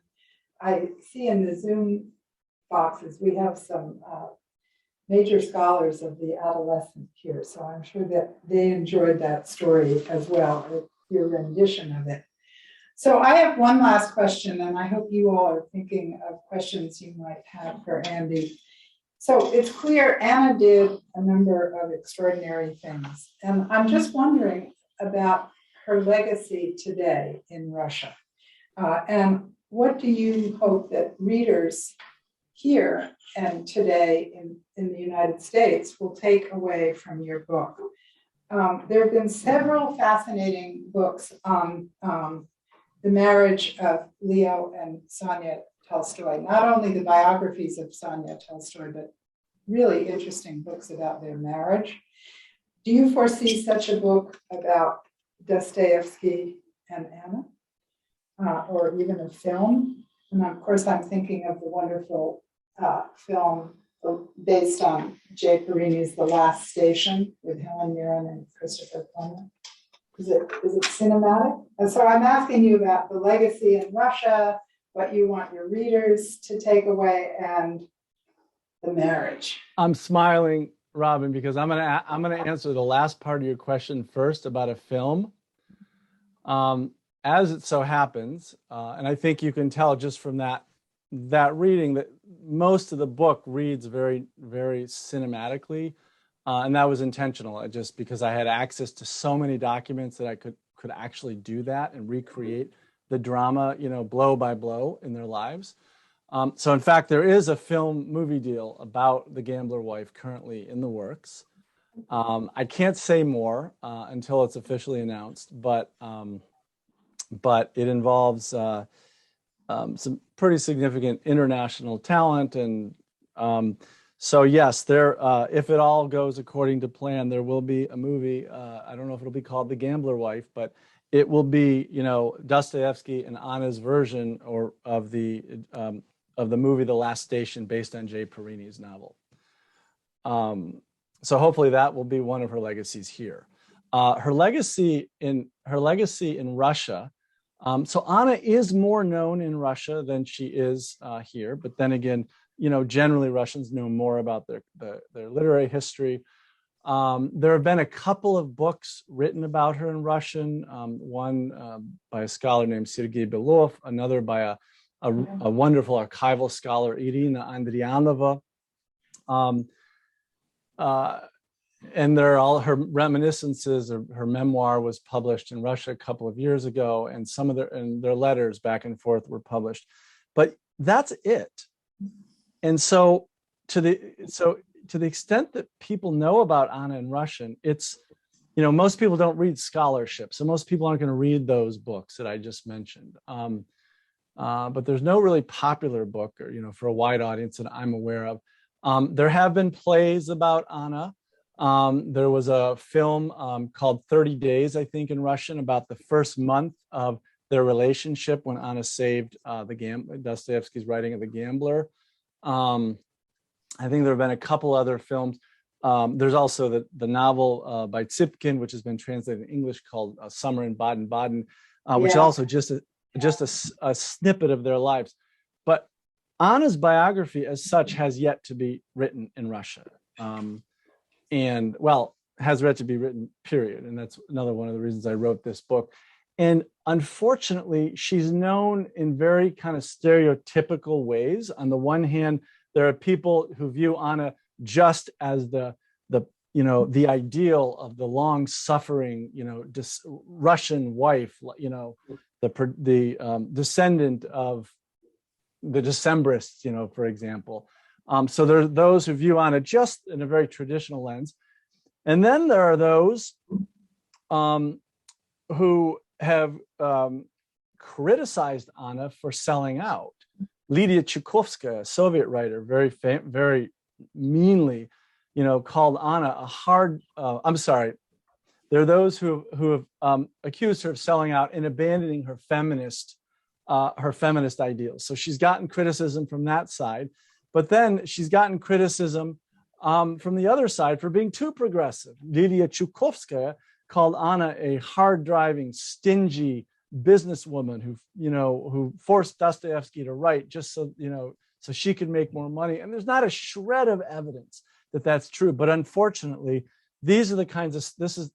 [SPEAKER 1] I see in the Zoom boxes, we have some major scholars of the adolescent here. So I'm sure that they enjoyed that story as well, your rendition of it. So I have one last question, and I hope you all are thinking of questions you might have for Andy. So it's clear Anna did a number of extraordinary things. And I'm just wondering about her legacy today in Russia. And what do you hope that readers here and today in the United States will take away from your book? There have been several fascinating books on the marriage of Leo and Sonia Tolstoy, not only the biographies of Sonia Tolstoy, but really interesting books about their marriage. Do you foresee such a book about Dostoevsky and Anna, or even a film? And of course, I'm thinking of the wonderful film based on Jay Perini's The Last Station with Helen Mirren and Christopher Plummer. Is it cinematic? And so I'm asking you about the legacy in Russia, what you want your readers to take away, and the marriage.
[SPEAKER 2] I'm smiling, Robin, because I'm gonna answer the last part of your question first about a film. As it so happens, and I think you can tell just from that reading that most of the book reads very, very cinematically, and that was intentional. Just because I had access to so many documents that I could actually do that and recreate the drama, blow by blow in their lives. So in fact, there is a film movie deal about the gambler wife currently in the works. I can't say more until it's officially announced, but it involves some pretty significant international talent. And so yes, if it all goes according to plan, there will be a movie. I don't know if it'll be called The Gambler Wife, but it will be, Dostoevsky and Anna's version of the movie The Last Station, based on Jay Perini's novel. So hopefully that will be one of her legacies here. Her legacy in Russia. So Anna is more known in Russia than she is here. But then again, generally Russians know more about their literary history. There have been a couple of books written about her in Russian. One by a scholar named Sergei Belov, another by a wonderful archival scholar, Irina Andrianova. Um, uh, and they're all her reminiscences, or her memoir was published in Russia a couple of years ago, and some of their letters back and forth were published. But that's it. And so to the extent that people know about Anna in Russian, it's, most people don't read scholarship, so most people aren't going to read those books that I just mentioned. But there's no really popular book, or for a wide audience that I'm aware of. There have been plays about Anna. There was a film called 30 Days, I think, in Russian, about the first month of their relationship when Anna saved Dostoevsky's writing of The Gambler. I think there have been a couple other films. There's also the novel by Tsipkin, which has been translated in English, called Summer in Baden-Baden, which is also just a snippet of their lives. But Anna's biography as such has yet to be written in Russia. And has yet to be written, period. And that's another one of the reasons I wrote this book. And unfortunately, she's known in very kind of stereotypical ways. On the one hand, there are people who view Anna just as the ideal of the long-suffering, Russian wife, the descendant of the Decembrists, for example. So there are those who view Anna just in a very traditional lens. And then there are those who have criticized Anna for selling out. Lydia Chukovskaya, a Soviet writer, very meanly, called Anna a hard, there are those who have accused her of selling out and abandoning her feminist ideals. So she's gotten criticism from that side. But then she's gotten criticism from the other side for being too progressive. Lydia Chukovskaya called Anna a hard-driving, stingy businesswoman who forced Dostoevsky to write just so she could make more money. And there's not a shred of evidence that that's true. But unfortunately, these are the kinds of this is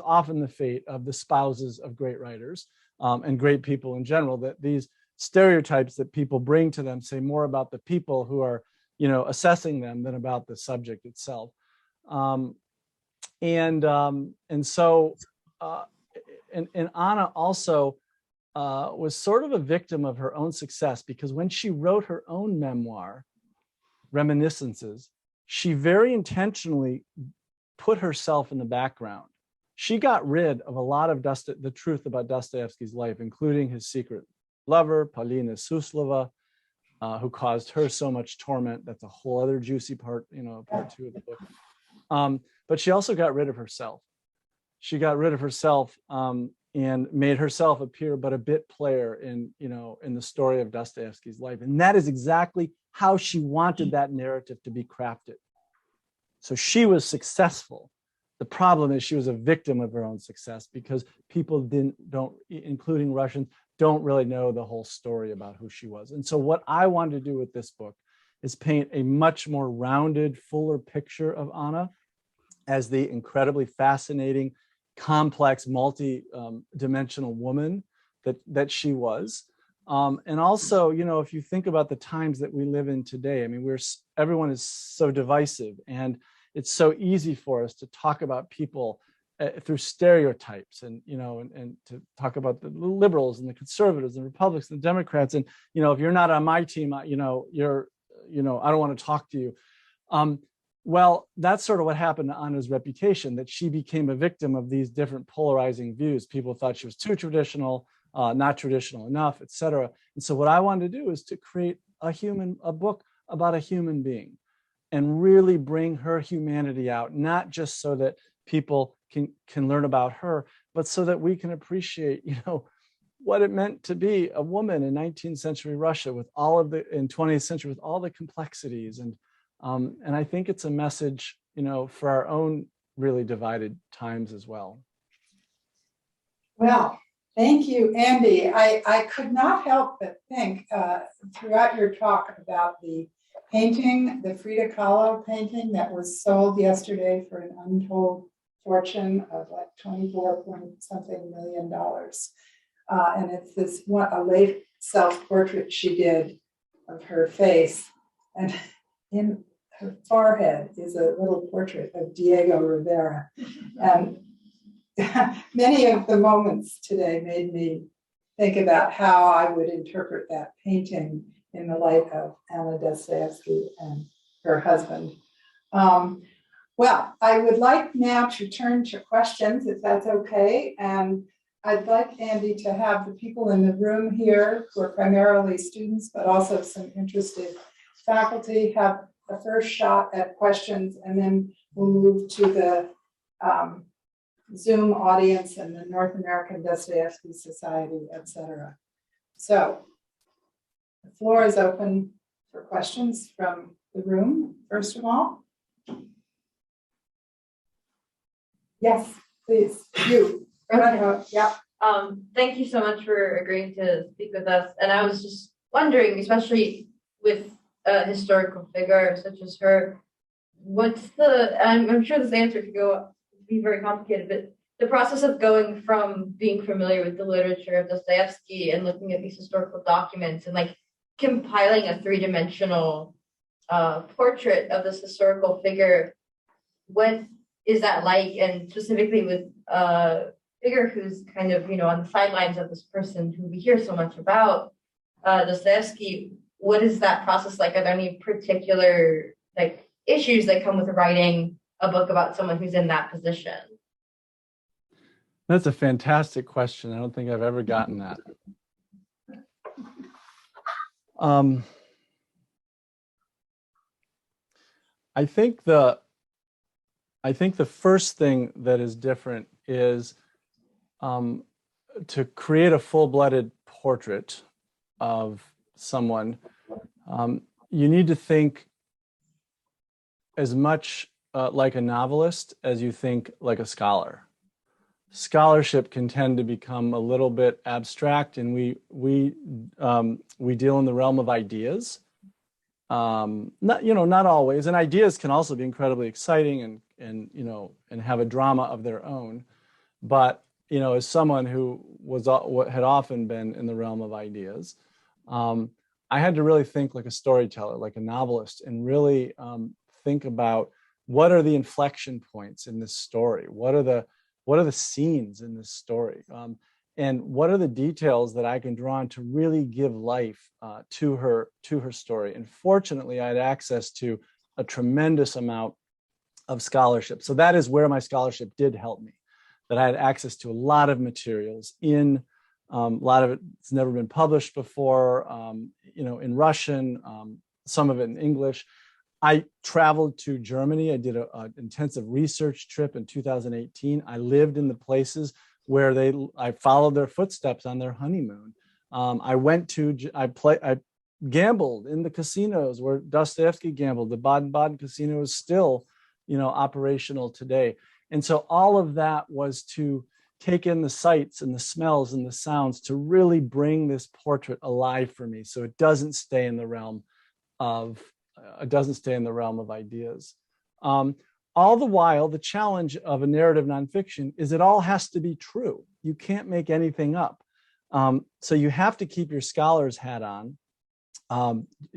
[SPEAKER 2] often the fate of the spouses of great writers and great people in general, that these stereotypes that people bring to them say more about the people who are, assessing them than about the subject itself. And Anna also was sort of a victim of her own success, because when she wrote her own memoir, Reminiscences, she very intentionally put herself in the background. She got rid of a lot of the truth about Dostoevsky's life, including his secret lover, Polina Suslova, who caused her so much torment. That's a whole other juicy part, part 2 of the book. But she also got rid of herself. She got rid of herself and made herself appear but a bit player in the story of Dostoevsky's life. And that is exactly how she wanted that narrative to be crafted. So she was successful. The problem is she was a victim of her own success, because people don't, including Russians, don't really know the whole story about who she was. And so what I wanted to do with this book is paint a much more rounded, fuller picture of Anna as the incredibly fascinating, complex, multi-dimensional woman that she was. And also, if you think about the times that we live in today, I mean, everyone is so divisive, and it's so easy for us to talk about people through stereotypes, and and to talk about the liberals and the conservatives and Republicans and Democrats, and if you're not on my team, you're I don't want to talk to you. Well, that's sort of what happened to Anna's reputation, that she became a victim of these different polarizing views. People thought she was too traditional, not traditional enough, etc. And so what I wanted to do is to create a book about a human being, and really bring her humanity out, not just so that people can learn about her, but so that we can appreciate, what it meant to be a woman in 19th century Russia in 20th century with all the complexities. And I think it's a message, for our own really divided times as well.
[SPEAKER 1] Well, thank you, Andy. I could not help but think throughout your talk about the painting, the Frida Kahlo painting that was sold yesterday for an untold fortune of like $24-point-something million. And it's a late self-portrait she did of her face. And in her forehead is a little portrait of Diego Rivera. And many of the moments today made me think about how I would interpret that painting in the light of Anna Dostoevsky and her husband. Well, I would like now to turn to questions, if that's okay. And I'd like, Andy, to have the people in the room here who are primarily students, but also some interested faculty, have the first shot at questions, and then we'll move to the Zoom audience and the North American Dostoevsky Society, etc. So the floor is open for questions from the room, first of all. Yes, please, you.
[SPEAKER 3] Okay.
[SPEAKER 1] Yeah.
[SPEAKER 3] Thank you so much for agreeing to speak with us. And I was just wondering, especially with a historical figure such as her, I'm sure this answer could be very complicated, but the process of going from being familiar with the literature of Dostoevsky and looking at these historical documents and like compiling a three-dimensional portrait of this historical figure, what is that like? And specifically with a figure who's kind of, on the sidelines of this person who we hear so much about, Dostoevsky, what is that process like? Are there any particular like issues that come with writing a book about someone who's in that position?
[SPEAKER 2] That's a fantastic question. I don't think I've ever gotten that. I think the first thing that is different is to create a full-blooded portrait of someone. You need to think as much like a novelist as you think like a scholar. Scholarship can tend to become a little bit abstract, and we deal in the realm of ideas. Not always, and ideas can also be incredibly exciting and have a drama of their own. But as someone who had often been in the realm of ideas, I had to really think like a storyteller, like a novelist, and really think about what are the inflection points in this story, what are the scenes in this story, and what are the details that I can draw on to really give life to her story. And fortunately, I had access to a tremendous amount of scholarship. So that is where my scholarship did help me, that I had access to a lot of materials in a lot of it's never been published before, in Russian, some of it in English. I traveled to Germany. I did an intensive research trip in 2018. I lived in the places where I followed their footsteps on their honeymoon. I gambled in the casinos where Dostoevsky gambled. The Baden-Baden casino is still, operational today. And so all of that was to take in the sights and the smells and the sounds to really bring this portrait alive for me, so it doesn't stay in the realm of ideas. All the while, the challenge of a narrative nonfiction is it all has to be true. You can't make anything up. So you have to keep your scholar's hat on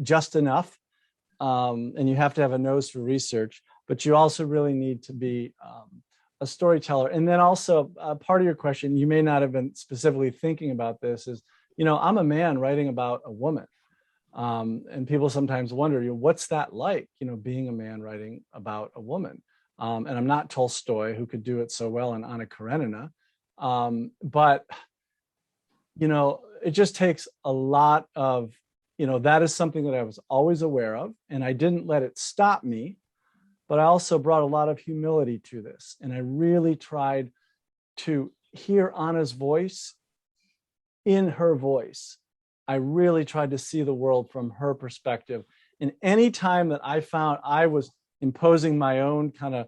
[SPEAKER 2] just enough, and you have to have a nose for research, but you also really need to be a storyteller. And then also part of your question, you may not have been specifically thinking about this, is, I'm a man writing about a woman. And people sometimes wonder, what's that like, being a man writing about a woman? And I'm not Tolstoy, who could do it so well in Anna Karenina. But, it just takes a lot of, that is something that I was always aware of, and I didn't let it stop me. But I also brought a lot of humility to this. And I really tried to hear Anna's voice in her voice. I really tried to see the world from her perspective. And any time that I found I was imposing my own kind of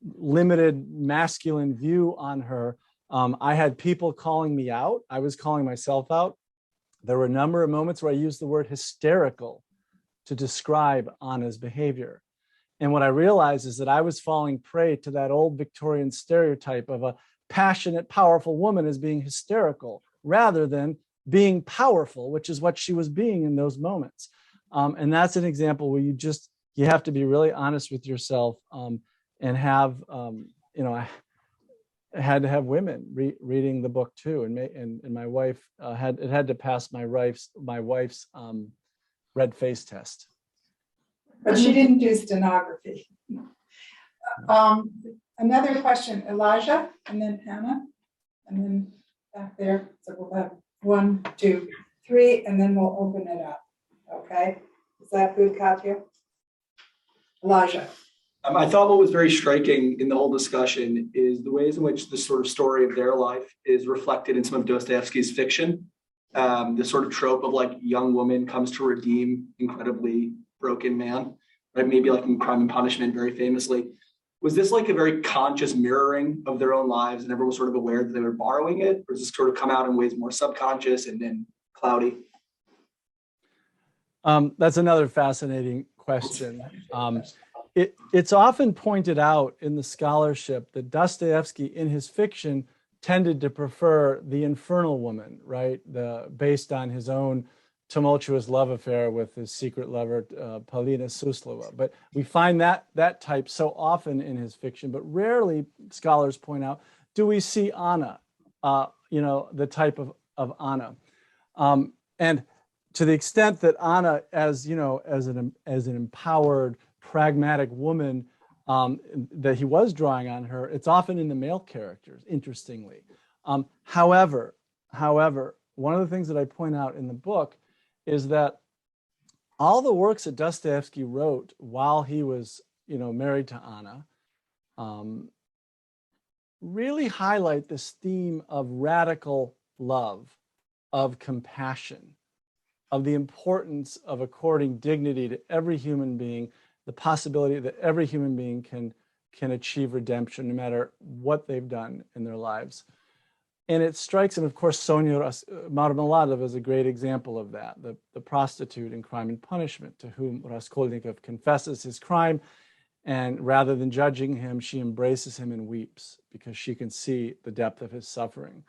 [SPEAKER 2] limited masculine view on her, I had people calling me out. I was calling myself out. There were a number of moments where I used the word hysterical to describe Anna's behavior. And what I realized is that I was falling prey to that old Victorian stereotype of a passionate, powerful woman as being hysterical, rather than being powerful, which is what she was being in those moments. And that's an example where you just you have to be really honest with yourself, and have, I had to have women reading the book too, and my wife had to pass my wife's red face test.
[SPEAKER 1] But she didn't do stenography. Another question, Elijah, and then Hannah, and then back there. So we'll have 1, 2, 3, and then we'll open it up. Okay, is that good, Katya? Elijah.
[SPEAKER 4] I thought what was very striking in the whole discussion is the ways in which the sort of story of their life is reflected in some of Dostoevsky's fiction. The sort of trope of like young woman comes to redeem incredibly broken man, right? Maybe like in Crime and Punishment, very famously. Was this like a very conscious mirroring of their own lives and everyone was sort of aware that they were borrowing it? Or does this sort of come out in ways more subconscious and then cloudy?
[SPEAKER 2] That's another fascinating question. It's often pointed out in the scholarship that Dostoevsky in his fiction tended to prefer the infernal woman, right? Based on his own tumultuous love affair with his secret lover, Polina Suslova. But we find that type so often in his fiction, but rarely, scholars point out, do we see Anna, the type of Anna. And to the extent that Anna, as an empowered, pragmatic woman, that he was drawing on her, it's often in the male characters, interestingly. However, one of the things that I point out in the book is that all the works that Dostoevsky wrote while he was, married to Anna, really highlight this theme of radical love, of compassion, of the importance of according dignity to every human being, the possibility that every human being can achieve redemption no matter what they've done in their lives. And it strikes, and of course, Sonia Marmeladov is a great example of that, the prostitute in Crime and Punishment, to whom Raskolnikov confesses his crime, and rather than judging him, she embraces him and weeps because she can see the depth of his suffering.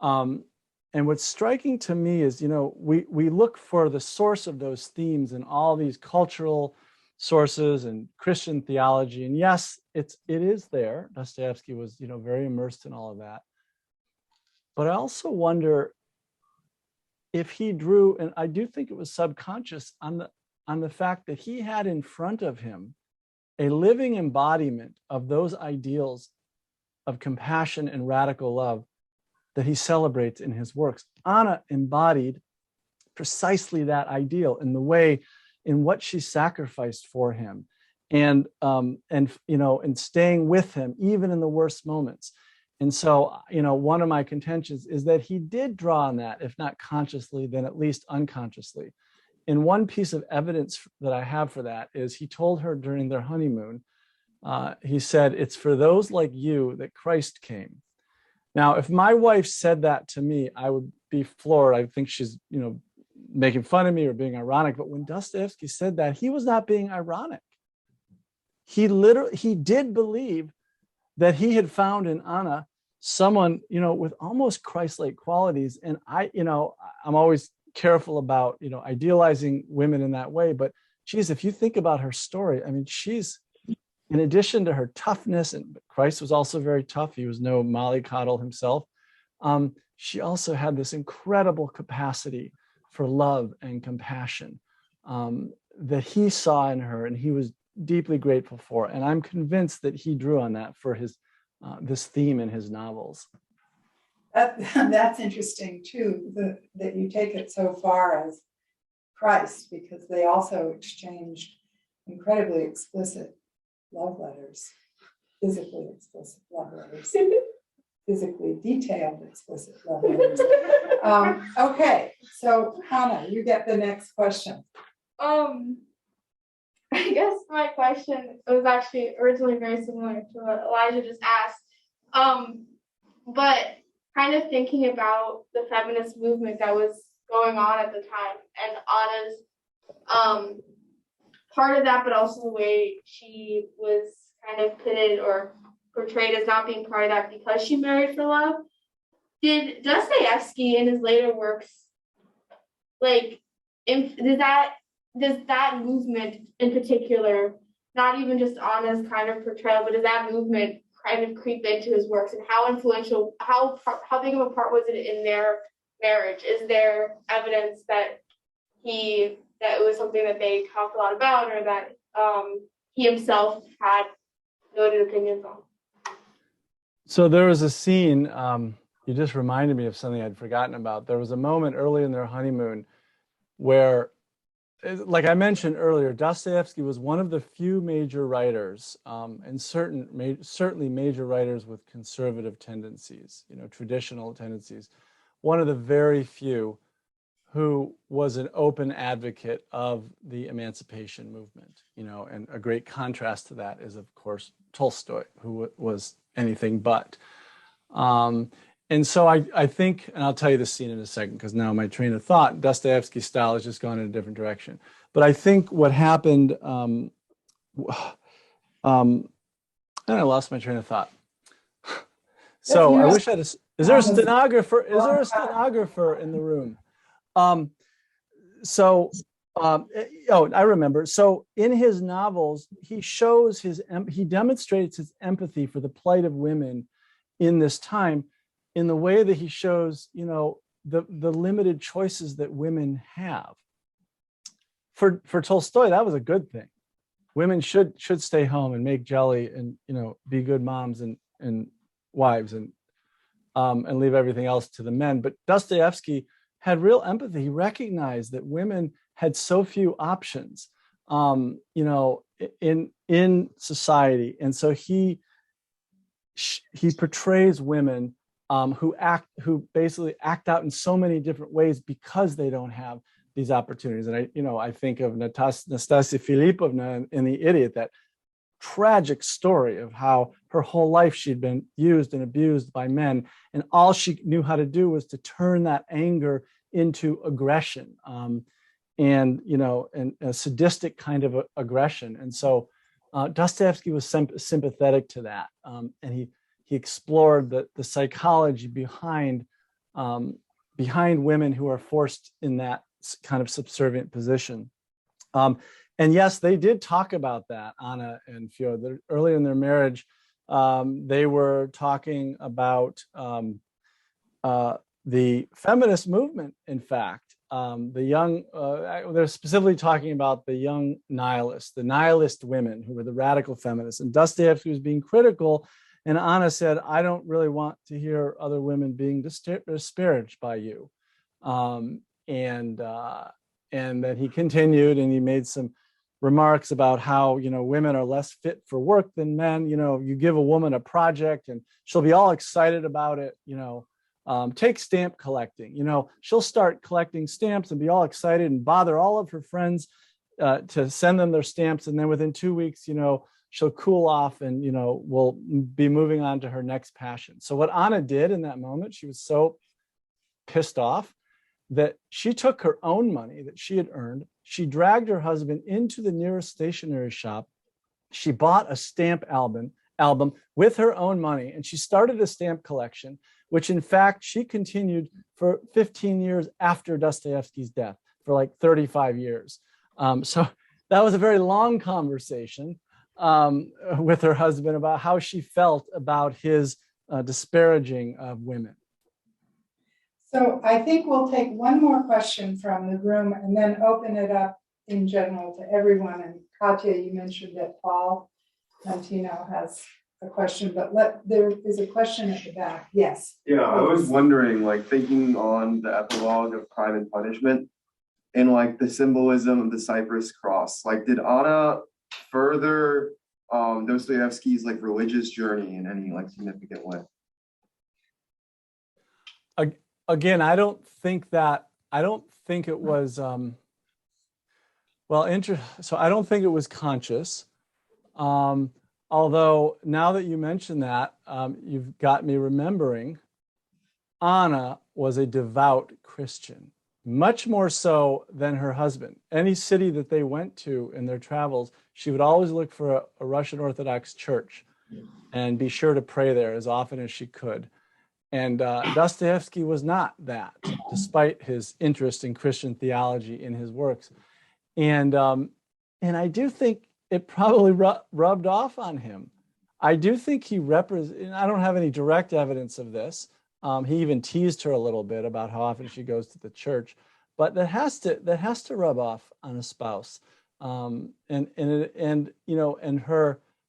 [SPEAKER 2] And what's striking to me is, we look for the source of those themes in all these cultural sources and Christian theology. And yes, it is there. Dostoevsky was, very immersed in all of that. But I also wonder if he drew, and I do think it was subconscious, on the fact that he had in front of him a living embodiment of those ideals of compassion and radical love that he celebrates in his works. Anna embodied precisely that ideal in the way in what she sacrificed for him, and staying with him even in the worst moments. And so, one of my contentions is that he did draw on that, if not consciously, then at least unconsciously. And one piece of evidence that I have for that is he told her during their honeymoon, he said, "It's for those like you that Christ came." Now, if my wife said that to me, I would be floored. I think she's, making fun of me or being ironic. But when Dostoevsky said that, he was not being ironic. He did believe that he had found in Anna someone, with almost Christ-like qualities. And I'm always careful about, idealizing women in that way. But geez, if you think about her story, I mean, she's, in addition to her toughness, and Christ was also very tough. He was no mollycoddle himself. She also had this incredible capacity for love and compassion that he saw in her, and he was deeply grateful for. And I'm convinced that he drew on that for his this theme in his novels.
[SPEAKER 1] That's interesting too, that you take it so far as Christ, because they also exchanged incredibly explicit love letters, physically explicit love letters, physically detailed explicit love letters. Okay, so Hannah, you get the next question.
[SPEAKER 5] I guess my question was actually originally very similar to what Elijah just asked. But kind of thinking about the feminist movement that was going on at the time, and Anna's part of that, but also the way she was kind of pitted or portrayed as not being part of that because she married for love. Did Dostoevsky in his later works, did that does that movement in particular, not even just Anna's kind of portrayal, but does that movement kind of creep into his works, and how influential, how big of a part was it in their marriage? Is there evidence that it was something that they talked a lot about, or that he himself had noted opinions on?
[SPEAKER 2] So there was a scene, you just reminded me of something I'd forgotten about. There was a moment early in their honeymoon where, like I mentioned earlier, Dostoevsky was one of the few major writers, and certainly major writers with conservative tendencies, traditional tendencies. One of the very few who was an open advocate of the emancipation movement, and a great contrast to that is, of course, Tolstoy, who was anything but. And so I think, and I'll tell you the scene in a second, because now my train of thought, Dostoevsky's style has just gone in a different direction. But I think what happened, and I lost my train of thought. So I wish I had is there a stenographer? Is there a stenographer in the room? I remember. So in his novels, he demonstrates his empathy for the plight of women in this time, in the way that he shows, the limited choices that women have. For Tolstoy, that was a good thing. Women should stay home and make jelly and, be good moms and wives and leave everything else to the men. But Dostoevsky had real empathy. He recognized that women had so few options, in society. And so he portrays women who basically act out in so many different ways because they don't have these opportunities. And I think of Nastasia Filipovna in The Idiot, that tragic story of how her whole life she'd been used and abused by men, and all she knew how to do was to turn that anger into aggression, and a sadistic kind of aggression. And so Dostoevsky was sympathetic to that, and he explored the psychology behind women who are forced in that kind of subservient position. And yes, they did talk about that, Anna and Feuer. Early in their marriage, they were talking about the feminist movement, in fact. They're specifically talking about the young nihilists, the nihilist women who were the radical feminists. And Dostoevsky was being critical, and Anna said, I don't really want to hear other women being disparaged by you. And then he continued, and he made some remarks about how, women are less fit for work than men. You give a woman a project and she'll be all excited about it. Take stamp collecting. She'll start collecting stamps and be all excited and bother all of her friends to send them their stamps. And then within 2 weeks, she'll cool off and, will be moving on to her next passion. So what Anna did in that moment, she was so pissed off that she took her own money that she had earned. She dragged her husband into the nearest stationery shop. She bought a stamp album with her own money, and she started a stamp collection, which in fact she continued for 15 years after Dostoevsky's death, for like 35 years. So that was a very long conversation with her husband about how she felt about his disparaging of women.
[SPEAKER 1] So I think we'll take one more question from the room and then open it up in general to everyone. And Katya, you mentioned that Paul Mantino has a question, but there is a question at the back. Yes.
[SPEAKER 6] Yeah, I was wondering, thinking on the epilogue of Crime and Punishment and the symbolism of the Cypress cross, did Anna further Dostoevsky's religious journey in any significant way?
[SPEAKER 2] Again, I don't think it was, so I don't think it was conscious. Although now that you mention that, you've got me remembering Anna was a devout Christian, much more so than her husband. Any city that they went to in their travels, she would always look for a Russian Orthodox church and be sure to pray there as often as she could. And Dostoevsky was not that, despite his interest in Christian theology in his works. And I do think it probably rubbed off on him. I do think he represents, I don't have any direct evidence of this. He even teased her a little bit about how often she goes to the church, but that has to rub off on a spouse. And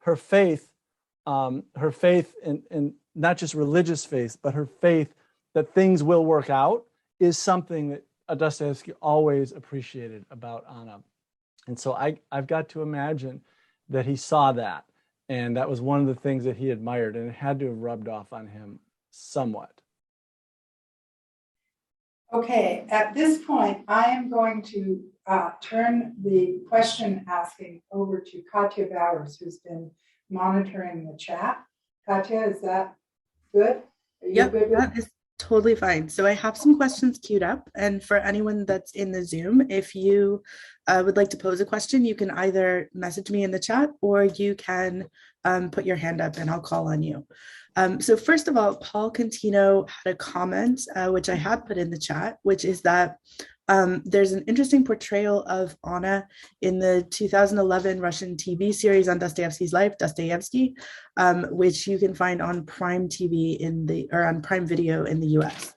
[SPEAKER 2] her faith, and not just religious faith, but her faith that things will work out is something that Dostoevsky always appreciated about Anna. And so I've got to imagine that he saw that, and that was one of the things that he admired, and it had to have rubbed off on him somewhat.
[SPEAKER 1] Okay, at this point, I am going to turn the question asking over to Katya Bowers, who's been monitoring the chat. Katya, is that good?
[SPEAKER 7] Yep, that is totally fine. So I have some questions queued up, and for anyone that's in the Zoom, if you would like to pose a question, you can either message me in the chat or you can put your hand up and I'll call on you. So first of all, Paul Contino had a comment, which I have put in the chat, which is that there's an interesting portrayal of Anna in the 2011 Russian TV series on Dostoevsky's life, Dostoevsky, which you can find on Prime TV or on Prime Video in the US.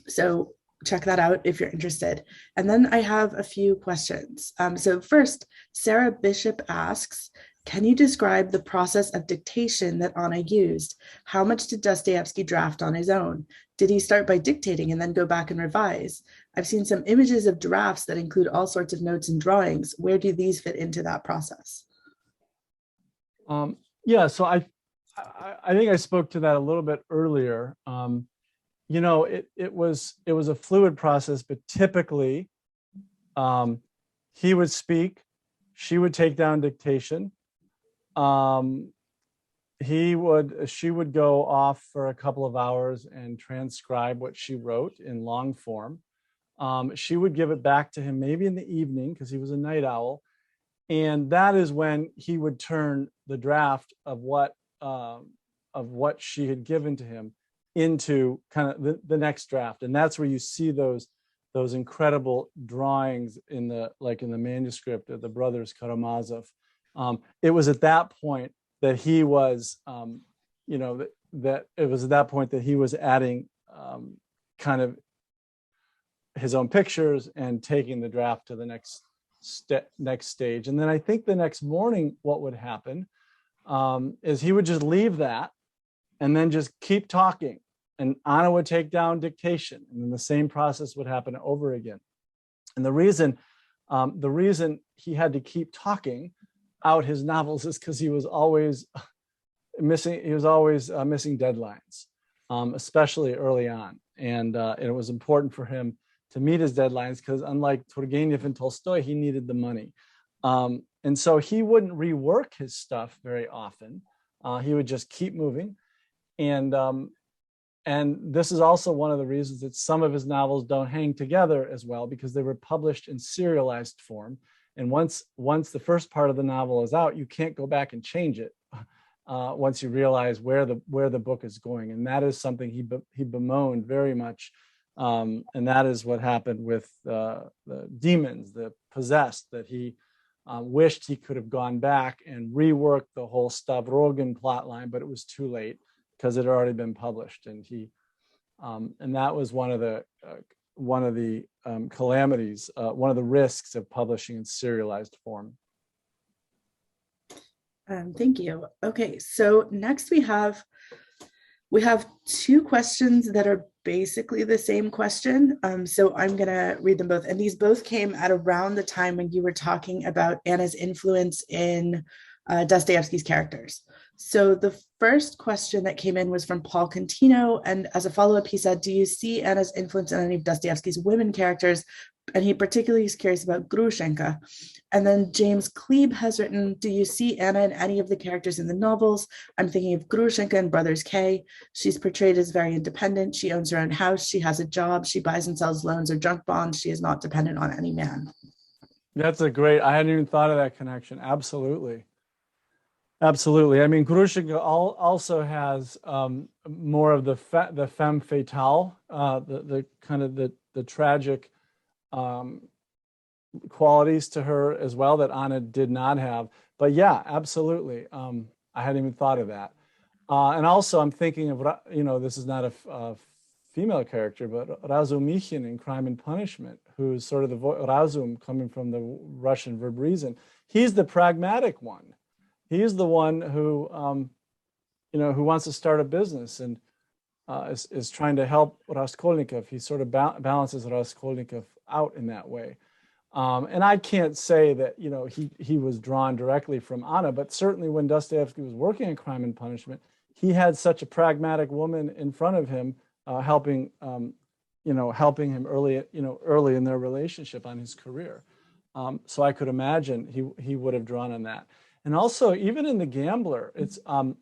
[SPEAKER 7] So check that out if you're interested. And then I have a few questions. So first, Sarah Bishop asks, can you describe the process of dictation that Anna used? How much did Dostoevsky draft on his own? Did he start by dictating and then go back and revise? I've seen some images of drafts that include all sorts of notes and drawings. Where do these fit into that process?
[SPEAKER 2] Yeah, so I think I spoke to that a little bit earlier. It was a fluid process, but typically he would speak, she would take down dictation. She would go off for a couple of hours and transcribe what she wrote in long form. She would give it back to him maybe in the evening because he was a night owl. And that is when he would turn the draft of what she had given to him into kind of the next draft. And that's where you see those incredible drawings in the manuscript of the brothers Karamazov. It was at that point that he was, that it was at that point that he was adding kind of his own pictures and taking the draft to the next stage. And then I think the next morning, what would happen is he would just leave that and then just keep talking. And Anna would take down dictation, and then the same process would happen over again. And the reason he had to keep talking out his novels is because he was always missing. He was always missing deadlines, especially early on, and it was important for him to meet his deadlines because, unlike Turgenev and Tolstoy, he needed the money, and so he wouldn't rework his stuff very often. He would just keep moving, and this is also one of the reasons that some of his novels don't hang together as well, because they were published in serialized form. And once the first part of the novel is out, you can't go back and change it once you realize where the book is going. And that is something he bemoaned very much. And that is what happened with the Demons, the Possessed, that he wished he could have gone back and reworked the whole Stavrogin plotline, but it was too late because it had already been published. And and that was one of the calamities, one of the risks of publishing in serialized form.
[SPEAKER 7] Thank you. Okay, so next we have two questions that are basically the same question. So I'm gonna read them both. And these both came at around the time when you were talking about Anna's influence in Dostoevsky's characters. So the first question that came in was from Paul Contino, and as a follow-up, he said, do you see Anna's influence in any of Dostoevsky's women characters? And he particularly is curious about Grushenka. And then James Klebe has written, do you see Anna in any of the characters in the novels? I'm thinking of Grushenka in Brothers K. She's portrayed as very independent. She owns her own house. She has a job. She buys and sells loans or junk bonds. She is not dependent on any man.
[SPEAKER 2] That's I hadn't even thought of that connection. Absolutely. Absolutely. I mean, Grushenka also has more of the femme fatale, the kind of the tragic qualities to her as well that Anna did not have. But yeah, absolutely. I hadn't even thought of that. And also I'm thinking of, this is not a female character, but Razumikhin in Crime and Punishment, who's sort of the Razum coming from the Russian verb reason. He's the pragmatic one. He's the one who, who wants to start a business and is trying to help Raskolnikov. He sort of balances Raskolnikov out in that way. And I can't say that, he was drawn directly from Anna, but certainly when Dostoevsky was working on Crime and Punishment, he had such a pragmatic woman in front of him, helping him early in their relationship on his career. So I could imagine he would have drawn on that. And also, even in The Gambler, it's one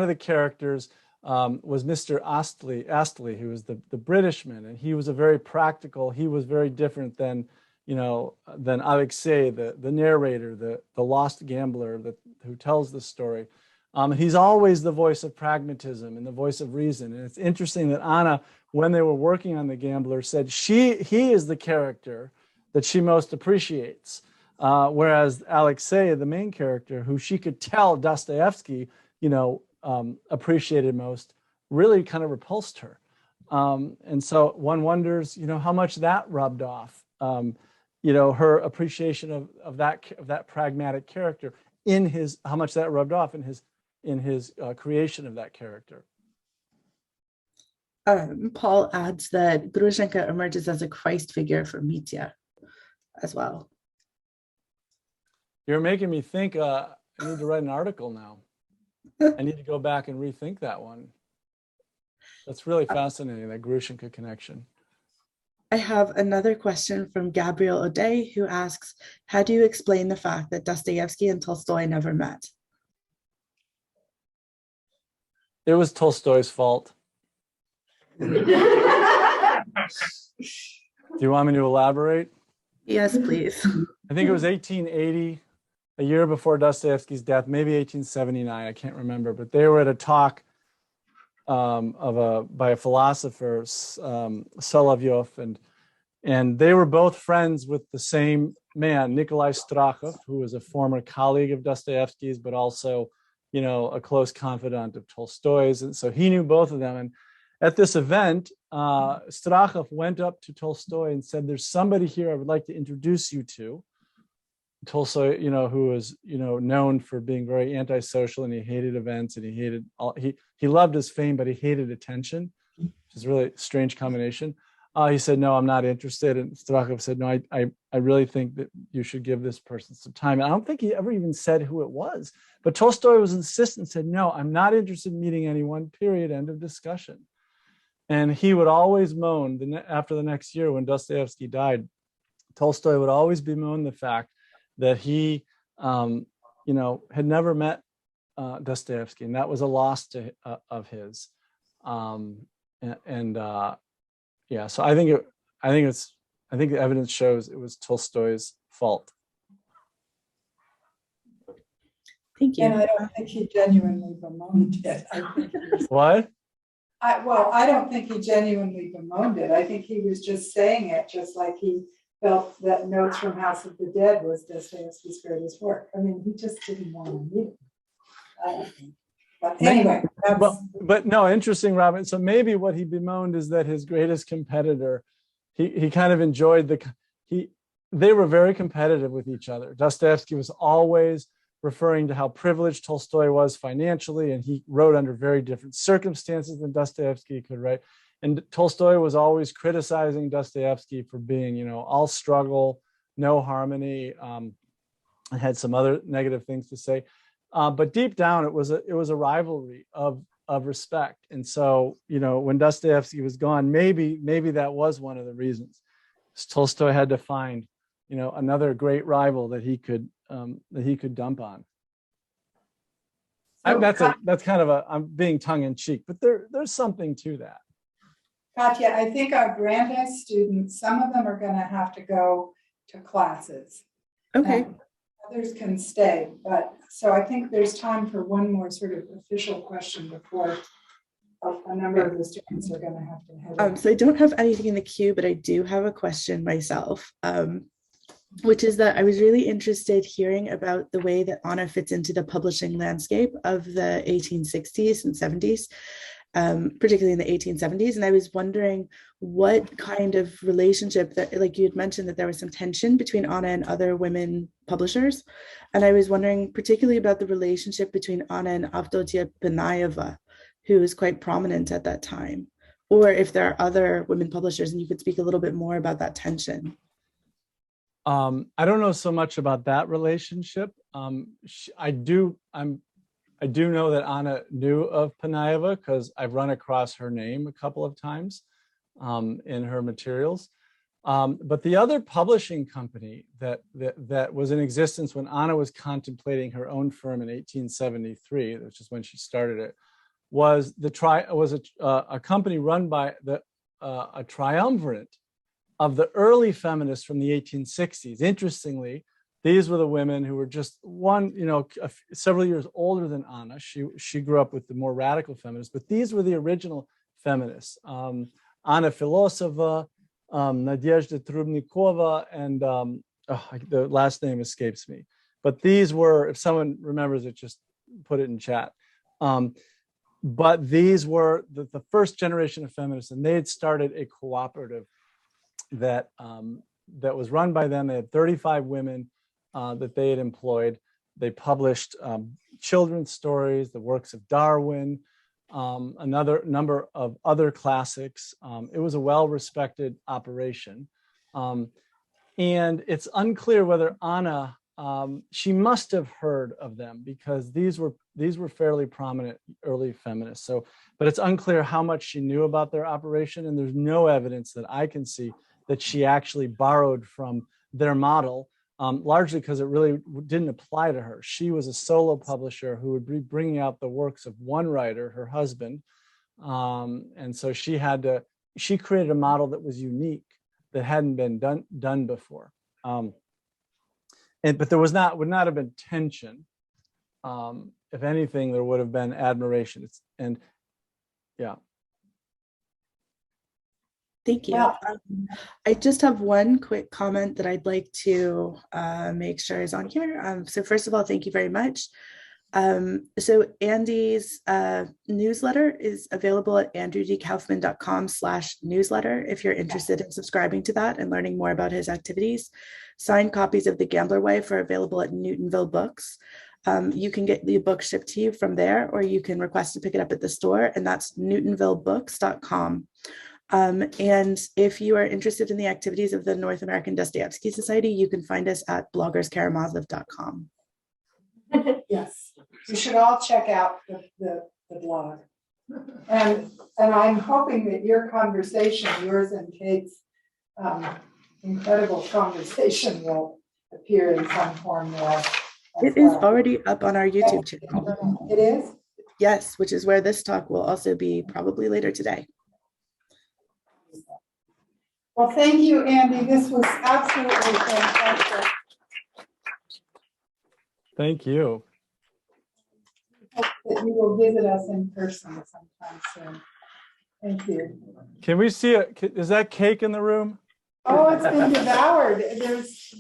[SPEAKER 2] of the characters was Mr. Astley, who was the Britishman, and he was he was very different than Alexei, the narrator, the lost gambler who tells the story. He's always the voice of pragmatism and the voice of reason. And it's interesting that Anna, when they were working on The Gambler, said he is the character that she most appreciates. Whereas Alexei, the main character, who she could tell Dostoevsky, appreciated most, really kind of repulsed her. And so one wonders, how much that rubbed off, her appreciation of that pragmatic character how much that rubbed off in his creation of that character.
[SPEAKER 7] Paul adds that Grushenka emerges as a Christ figure for Mitya as well.
[SPEAKER 2] You're making me think I need to write an article now. I need to go back and rethink that one. That's really fascinating, that Grushenka connection.
[SPEAKER 7] I have another question from Gabriel O'Day, who asks, how do you explain the fact that Dostoevsky and Tolstoy never met?
[SPEAKER 2] It was Tolstoy's fault. Do you want me to elaborate?
[SPEAKER 7] Yes, please.
[SPEAKER 2] I think it was 1880, a year before Dostoevsky's death, maybe 1879, I can't remember, but they were at a talk by a philosopher, Solovyov, and they were both friends with the same man, Nikolai Strakhov, who was a former colleague of Dostoevsky's, but also, a close confidant of Tolstoy's. And so he knew both of them. And at this event, Strakhov went up to Tolstoy and said, "There's somebody here I would like to introduce you to." Tolstoy, who was, known for being very antisocial, and he hated events, and he loved his fame, but he hated attention, which is a really strange combination. He said, "No, I'm not interested." And Strakhov said, "No, I really think that you should give this person some time." And I don't think he ever even said who it was, but Tolstoy was insistent and said, "No, I'm not interested in meeting anyone, period, end of discussion." And he would always moan after the next year when Dostoevsky died. Tolstoy would always bemoan the fact that he, had never met Dostoevsky, and that was a loss of his. So I think the evidence shows it was Tolstoy's fault.
[SPEAKER 7] Thank you.
[SPEAKER 1] And I don't think he genuinely bemoaned it.
[SPEAKER 2] What?
[SPEAKER 1] I don't think he genuinely bemoaned it. I think he was just saying it, just like he felt that Notes from House of the Dead was Dostoevsky's greatest work. I mean, he just didn't want to meet it. But anyway,
[SPEAKER 2] but no, interesting, Robin. So maybe what he bemoaned is that his greatest competitor, he kind of enjoyed they were very competitive with each other. Dostoevsky was always referring to how privileged Tolstoy was financially, and he wrote under very different circumstances than Dostoevsky could write. And Tolstoy was always criticizing Dostoevsky for being, all struggle, no harmony, and had some other negative things to say. But deep down, it was a rivalry of respect. And so, when Dostoevsky was gone, maybe that was one of the reasons. Tolstoy had to find, another great rival that he could dump on. That's kind of I'm being tongue in cheek, but there's something to that.
[SPEAKER 1] Katya, I think our Brandeis students, some of them are going to have to go to classes.
[SPEAKER 7] Okay.
[SPEAKER 1] Others can stay, but so I think there's time for one more sort of official question before a number of the students are gonna have to head out.
[SPEAKER 7] So I don't have anything in the queue, but I do have a question myself, which is that I was really interested hearing about the way that Anna fits into the publishing landscape of the 1860s and 70s, particularly in the 1870s. And I was wondering what kind of relationship that, like you had mentioned that there was some tension between Anna and other women publishers. And I was wondering particularly about the relationship between Anna and Avdotia Panayeva, who was quite prominent at that time, or if there are other women publishers, and you could speak a little bit more about that tension.
[SPEAKER 2] I don't know so much about that relationship. I do know that Anna knew of Panayeva because I've run across her name a couple of times in her materials. But the other publishing company that was in existence when Anna was contemplating her own firm in 1873, which is when she started it, was a company run by a triumvirate of the early feminists from the 1860s. Interestingly, these were the women who were just several years older than Anna. She grew up with the more radical feminists, but these were the original feminists. Anna Filosova, Nadezhda Trubnikova, and the last name escapes me. But these were, if someone remembers it, just put it in chat. But these were the first generation of feminists, and they had started a cooperative that was run by them. They had 35 women that they had employed. They published children's stories, the works of Darwin, another number of other classics. It was a well-respected operation. And it's unclear whether Anna, she must have heard of them because these were fairly prominent early feminists. But it's unclear how much she knew about their operation, and there's no evidence that I can see that she actually borrowed from their model, largely because it really didn't apply to her. She was a solo publisher who would be bringing out the works of one writer, her husband, and so she created a model that was unique, that hadn't been done before. But there would not have been tension. If anything, there would have been admiration.
[SPEAKER 7] Thank you. I just have one quick comment that I'd like to make sure is on here. So first of all, thank you very much. So Andy's newsletter is available at andrewdkaufman.com/newsletter if you're interested in subscribing to that and learning more about his activities. Signed copies of The Gambler Wife are available at Newtonville Books. You can get the book shipped to you from there, or you can request to pick it up at the store, and that's newtonvillebooks.com. And if you are interested in the activities of the North American Dostoevsky Society, you can find us at bloggerskaramazov.com.
[SPEAKER 1] Yes, you should all check out the blog. And I'm hoping that your conversation, yours and Kate's incredible conversation, will appear in some form there.
[SPEAKER 7] It is already up on our YouTube channel.
[SPEAKER 1] It is?
[SPEAKER 7] Yes, which is where this talk will also be probably later today.
[SPEAKER 1] Well, thank you, Andy. This was absolutely fantastic.
[SPEAKER 2] Thank you.
[SPEAKER 1] Hope that you will visit us in person sometime soon. Thank you.
[SPEAKER 2] Can we see it? Is that cake in the room?
[SPEAKER 1] Oh, it's been devoured. There's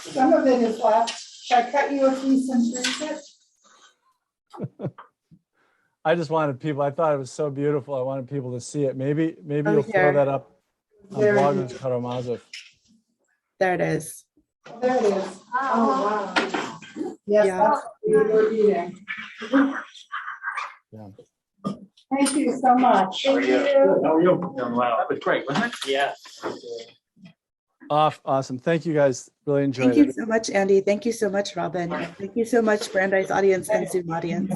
[SPEAKER 1] some of it is left. Should I cut you a piece and freeze it?
[SPEAKER 2] I just wanted people, I thought it was so beautiful. I wanted people to see it. Maybe you'll throw that up on Bloggers Karamazov.
[SPEAKER 7] There it is.
[SPEAKER 1] There it is. Oh, wow. Yes,
[SPEAKER 7] Yeah.
[SPEAKER 1] that's what we were eating.
[SPEAKER 2] Yeah.
[SPEAKER 1] Thank you so much.
[SPEAKER 8] How are you? How are you? Wow, that was great, wasn't it? Yeah.
[SPEAKER 2] Awesome. Thank you guys. Really enjoyed
[SPEAKER 7] Thank you
[SPEAKER 2] it.
[SPEAKER 7] so much, Andy. Thank you so much, Robin. Thank you so much, Brandeis audience and Zoom audience.